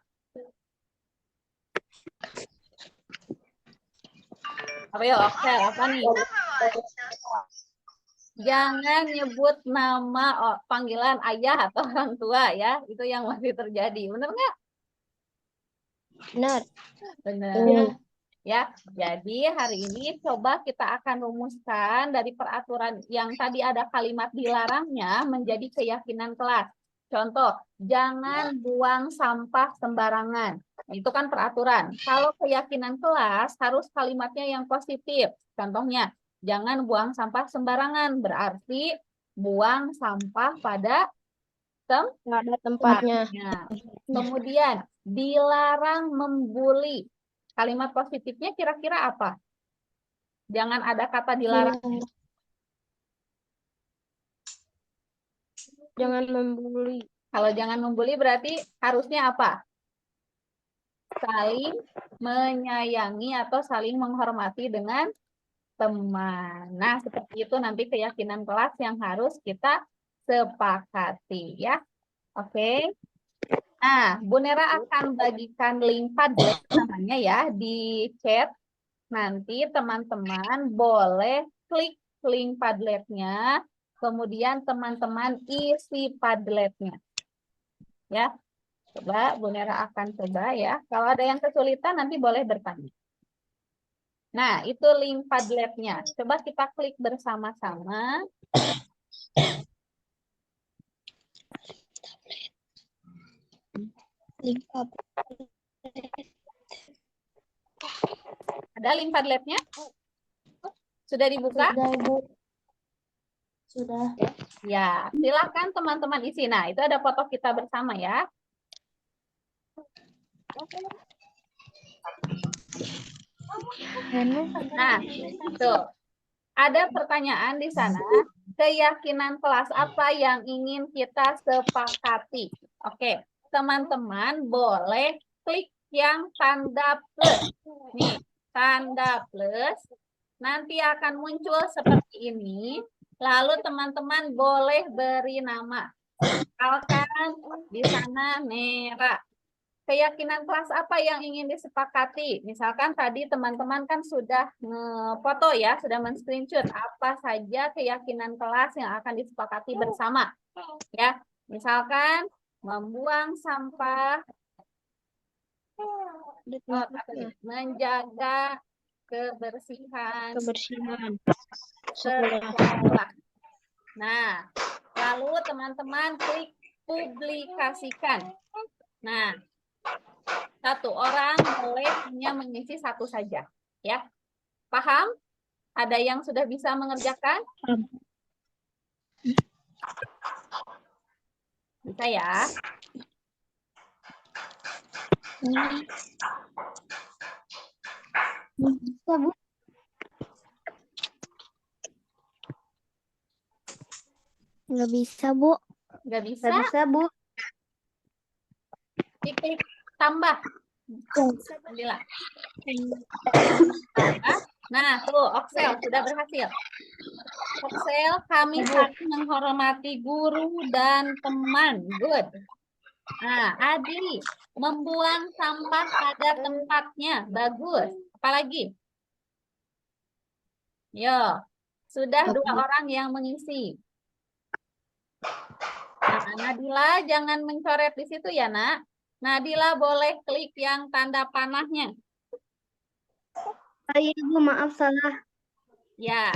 Apa ya, oke, apa nih? Jangan nyebut nama panggilan ayah atau orang tua ya, itu yang masih terjadi. Benar nggak? Benar. Benar. Ya, jadi hari ini coba kita akan rumuskan dari peraturan yang tadi ada kalimat dilarangnya menjadi keyakinan kelas. Contoh, jangan buang sampah sembarangan. Itu kan peraturan. Kalau keyakinan kelas harus kalimatnya yang positif. Contohnya, jangan buang sampah sembarangan. Berarti buang sampah pada tempatnya. Kemudian, dilarang membuli. Kalimat positifnya kira-kira apa? Jangan ada kata dilarang. Jangan membuli. Kalau jangan membuli berarti harusnya apa? Saling menyayangi atau saling menghormati dengan teman. Nah, seperti itu nanti keyakinan kelas yang harus kita sepakati ya. Oke. Nah, Bu Nera akan bagikan link Padlet namanya ya di chat. Nanti teman-teman boleh klik link Padletnya, kemudian teman-teman isi Padletnya. Ya, coba Bu Nera akan coba ya. Kalau ada yang kesulitan nanti boleh bertanya. Nah, itu link Padletnya. Coba kita klik bersama-sama. Ada link Padletnya? Sudah dibuka? Sudah, Ibu. Sudah. Ya, silakan teman-teman isi. Nah, itu ada foto kita bersama ya. Nah, tuh. Ada pertanyaan di sana. Keyakinan kelas apa yang ingin kita sepakati? Oke, teman-teman boleh klik yang tanda plus. Nih, tanda plus. Nanti akan muncul seperti ini. Lalu teman-teman boleh beri nama. Misalkan di sana Nera. Keyakinan kelas apa yang ingin disepakati? Misalkan tadi teman-teman kan sudah foto ya, sudah men-screenshot apa saja keyakinan kelas yang akan disepakati bersama. Ya, misalkan membuang sampah, menjaga kebersihan sekolah. Nah, lalu teman-teman klik publikasikan. Nah, satu orang boleh hanya mengisi satu saja, ya. Paham? Ada yang sudah bisa mengerjakan? Bisa ya? Bisa, Bu. Nggak bisa, Bu. Nggak bisa. Nggak bisa, Bu. Klik tambah. Alhamdulillah. Nah, tuh Oksel sudah berhasil. Oksel, kami saling menghormati guru dan teman. Good. Nah, Adli, membuang sampah pada tempatnya. Bagus. Apalagi? Yo, sudah 2 orang yang mengisi. Nah, Nadila jangan mencoret di situ ya, Nak. Nadila boleh klik yang tanda panahnya. Iya, Bu, maaf salah. Ya.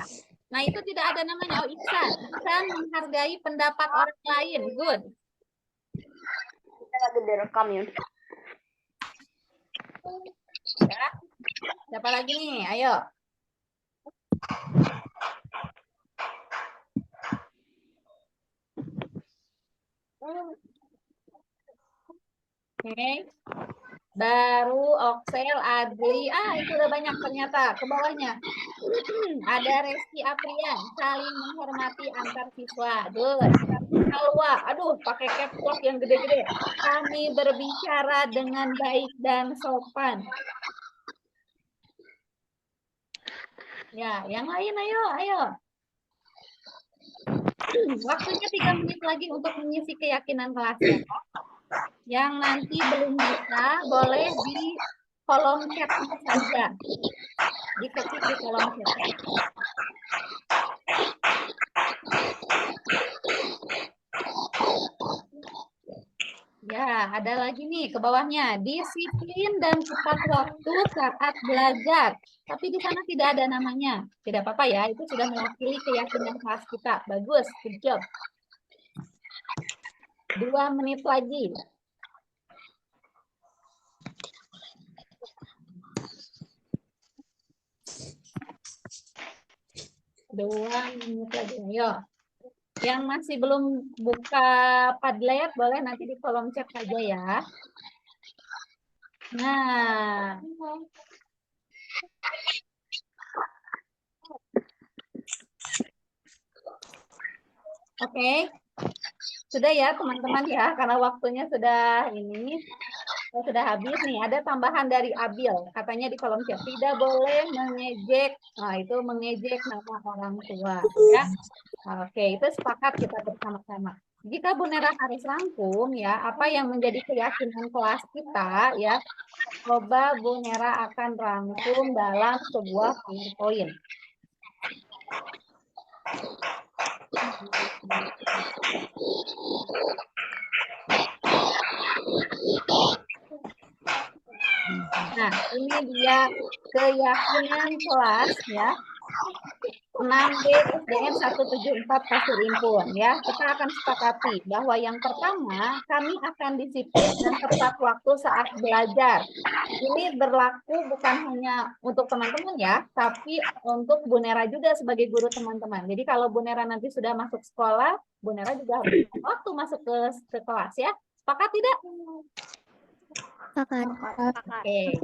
Nah, itu tidak ada namanya. Oh, Ihsan. Ihsan menghargai pendapat orang lain. Good. Kita lagi direkam ya. Ya. Siapa lagi nih? Ayo. Oke. Baru Oksel, Adli. Itu udah banyak ternyata. Ke bawahnya. Ada Reski Aprian. Saling menghormati antar siswa. Good. Alwa. Aduh, pakai caps lock yang gede-gede. Kami berbicara dengan baik dan sopan. Ya, yang lain ayo, ayo. Waktunya 3 menit lagi untuk mengisi keyakinan kelas ya. Yang nanti belum bisa boleh di kolom chat saja. Diketik di kolom chat. Ya, ada lagi nih ke bawahnya. Disiplin dan tepat waktu saat belajar. Tapi di sana tidak ada namanya. Tidak apa-apa ya, itu sudah mewakili keyakinan kelas kita. Bagus, good job. 2 menit lagi. Ayo. Yang masih belum buka Padlet, boleh nanti di kolom chat saja ya. Nah. Oke. Sudah ya teman-teman ya, karena waktunya sudah sudah habis nih. Ada tambahan dari Abil, katanya di kolom chat tidak boleh mengejek. Nah, itu mengejek nama orang tua ya. Oke, itu sepakat kita bersama-sama. Jika Bu Nera harus rangkum ya, apa yang menjadi keyakinan kelas kita ya, coba Bu Nera akan rangkum dalam sebuah PowerPoint. Nah, ini dia keyakinan kelas ya. 6B SDN 174 Pasir Impun ya. Kita akan sepakati bahwa yang pertama, kami akan disiplin dan tepat waktu saat belajar. Ini berlaku bukan hanya untuk teman-teman ya, tapi untuk Bu Nera juga sebagai guru teman-teman. Jadi kalau Bu Nera nanti sudah masuk sekolah, Bu Nera juga harus waktu masuk ke kelas ya. Sepakat tidak? Sepakat. Oke.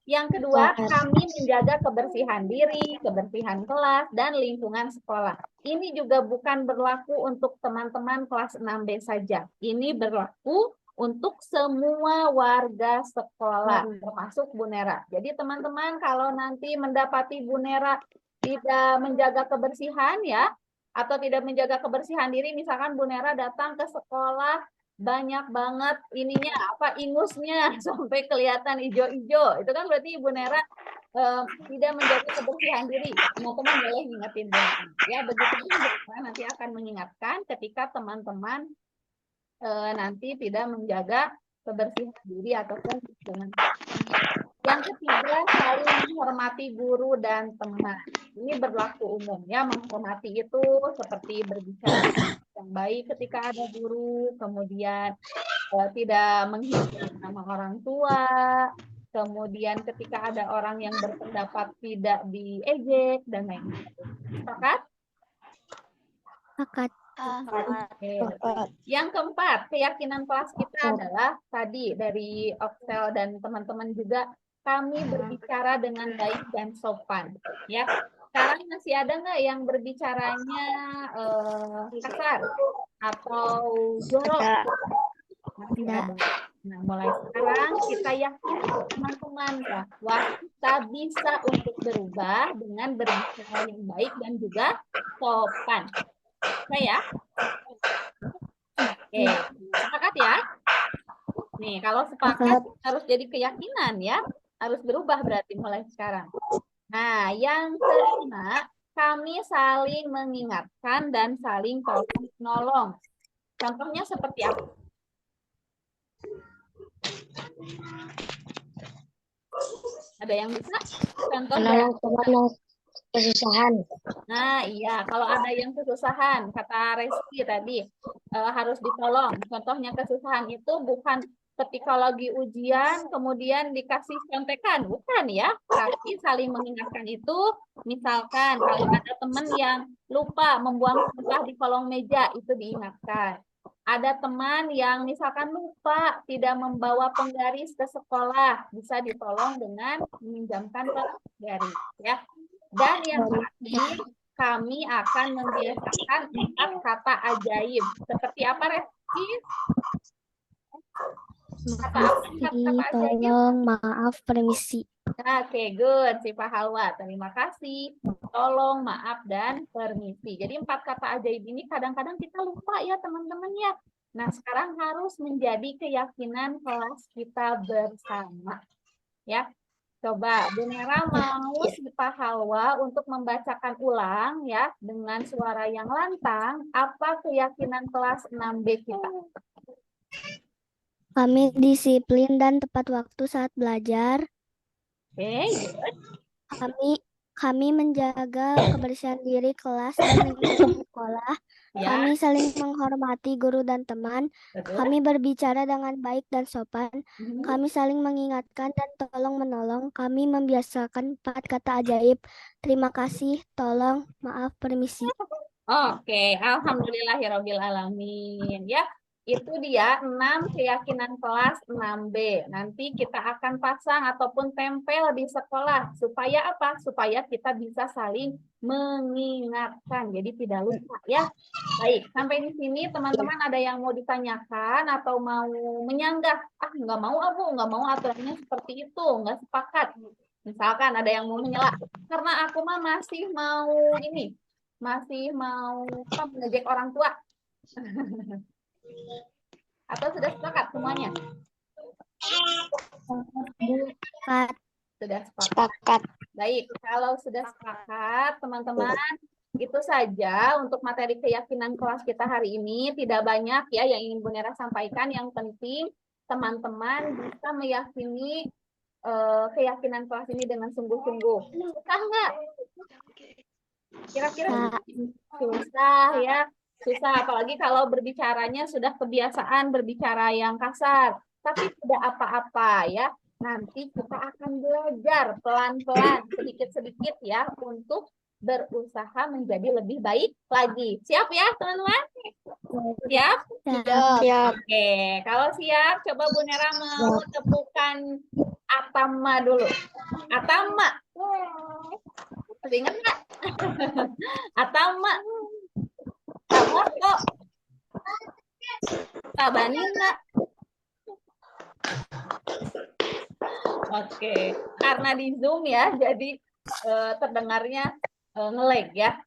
Yang kedua, kami menjaga kebersihan diri, kebersihan kelas, dan lingkungan sekolah. Ini juga bukan berlaku untuk teman-teman kelas 6B saja. Ini berlaku untuk semua warga sekolah, termasuk Bu Nera. Jadi teman-teman kalau nanti mendapati Bu Nera tidak menjaga kebersihan ya, atau tidak menjaga kebersihan diri, misalkan Bu Nera datang ke sekolah, banyak banget ininya ingusnya sampai kelihatan hijau-hijau, itu kan berarti Ibu Nera tidak menjaga kebersihan diri. Teman-teman boleh ingetin Bu Nera ya, begitu juga nanti akan mengingatkan ketika teman-teman nanti tidak menjaga kebersihan diri ataupun dengan. Yang ketiga, saling menghormati guru dan teman. Ini berlaku umum ya, menghormati itu seperti berbicara yang baik ketika ada guru, kemudian tidak menghina nama orang tua, kemudian ketika ada orang yang berpendapat tidak diejek dan lain-lain. Sepakat? Sepakat. Oke. Yang keempat, keyakinan kelas kita adalah tadi dari Oxel dan teman-teman juga, kami berbicara dengan baik dan sopan. Ya, sekarang masih ada nggak yang berbicaranya kasar atau jorok? Masih ada. Nah, mulai sekarang kita yakin teman-teman bahwa kita bisa untuk berubah dengan berbicara yang baik dan juga sopan. Oke ya? Oke, sepakat ya? Nih, kalau sepakat harus jadi keyakinan ya. Harus berubah berarti mulai sekarang. Nah, yang kelima, kami saling mengingatkan dan saling tolong menolong. Contohnya seperti apa? Ada yang bisa? Contoh Menolong teman yang kesusahan. Nah, iya, kalau ada yang kesusahan, kata Reski tadi, harus ditolong. Contohnya kesusahan itu bukan ketika lagi ujian, kemudian dikasih contekan. Bukan ya, tapi saling mengingatkan itu, misalkan kalau ada teman yang lupa membuang sampah di kolong meja, itu diingatkan. Ada teman yang misalkan lupa tidak membawa penggaris ke sekolah, bisa ditolong dengan meminjamkan penggaris. Ya. Dan yang terakhir, kami akan membiasakan 4 kata ajaib. Seperti apa, Reski? Kata apa? 4 kata ajaib? Tolong, maaf, permisi. Oke, good. Si Pak Halwa. Terima kasih. Tolong, maaf, dan permisi. Jadi 4 kata ajaib ini kadang-kadang kita lupa ya teman-teman ya. Nah, sekarang harus menjadi keyakinan kelas kita bersama. Ya. Coba Bu Nera mau si Pak Halwa untuk membacakan ulang ya dengan suara yang lantang apa keyakinan kelas 6B kita. Kami disiplin dan tepat waktu saat belajar. Oke, Kami menjaga kebersihan diri kelas dan lingkungan sekolah. ya, Kami saling menghormati guru dan teman. betul. Kami berbicara dengan baik dan sopan. Kami saling mengingatkan dan tolong menolong. Kami membiasakan 4 kata ajaib. Terima kasih, tolong, maaf, permisi. Oke, alhamdulillahirabbil alamin ya. Itu dia 6 keyakinan kelas 6B. Nanti kita akan pasang ataupun tempel di sekolah supaya apa? Supaya kita bisa saling mengingatkan. Jadi tidak lupa ya. Baik, sampai di sini teman-teman ada yang mau ditanyakan atau mau menyanggah? Ah, nggak mau Abu, nggak mau aturannya seperti itu, nggak sepakat. Misalkan ada yang mau menyela, karena aku mah masih mau ini, masih mau apa, mengejek orang tua. Atau sudah sepakat semuanya? Sudah sepakat. Baik, kalau sudah sepakat, teman-teman, itu saja untuk materi keyakinan kelas kita hari ini. Tidak banyak ya yang ingin Bu Nera sampaikan. Yang penting teman-teman bisa meyakini keyakinan kelas ini dengan sungguh-sungguh. Susah nggak? Kira-kira susah ya. Susah, apalagi kalau berbicaranya sudah kebiasaan berbicara yang kasar. Tapi tidak apa-apa ya. Nanti kita akan belajar pelan-pelan, sedikit-sedikit ya, untuk berusaha menjadi lebih baik lagi. Siap ya, teman-teman? Siap? Siap. Oke, kalau siap, coba Bu Nera mau tepukan Atama dulu. Atama. Masih ingat nggak? Atama. Sabar kok. Tabani nggak? Oke, karena di Zoom ya, jadi terdengarnya nge-lag ya.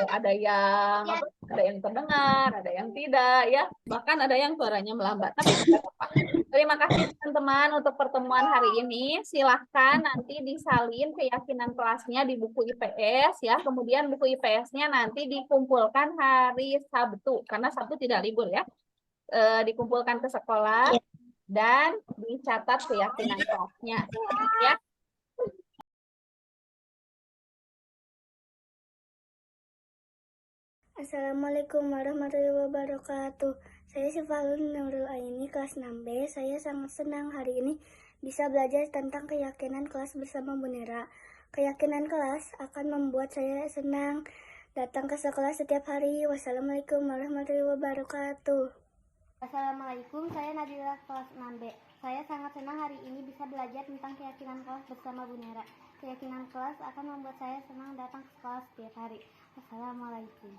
Ada yang terdengar, ada yang tidak ya. Bahkan ada yang suaranya melambat. Tapi tidak apa-apa. Terima kasih teman-teman untuk pertemuan hari ini. Silahkan nanti disalin keyakinan kelasnya di buku IPS ya. Kemudian buku IPS-nya nanti dikumpulkan hari Sabtu karena Sabtu tidak libur ya. Dikumpulkan ke sekolah dan dicatat keyakinan kelasnya ya. Assalamualaikum warahmatullahi wabarakatuh. Saya Sifalun Nurul Aini, kelas 6B. Saya sangat senang hari ini bisa belajar tentang keyakinan kelas bersama Bu Nera. Keyakinan kelas akan membuat saya senang datang ke sekolah setiap hari. Wassalamualaikum warahmatullahi wabarakatuh. Assalamualaikum, saya Nadila kelas 6B. Saya sangat senang hari ini bisa belajar tentang keyakinan kelas bersama Bu Nera. Keyakinan kelas akan membuat saya senang datang ke sekolah setiap hari. Wassalamualaikum.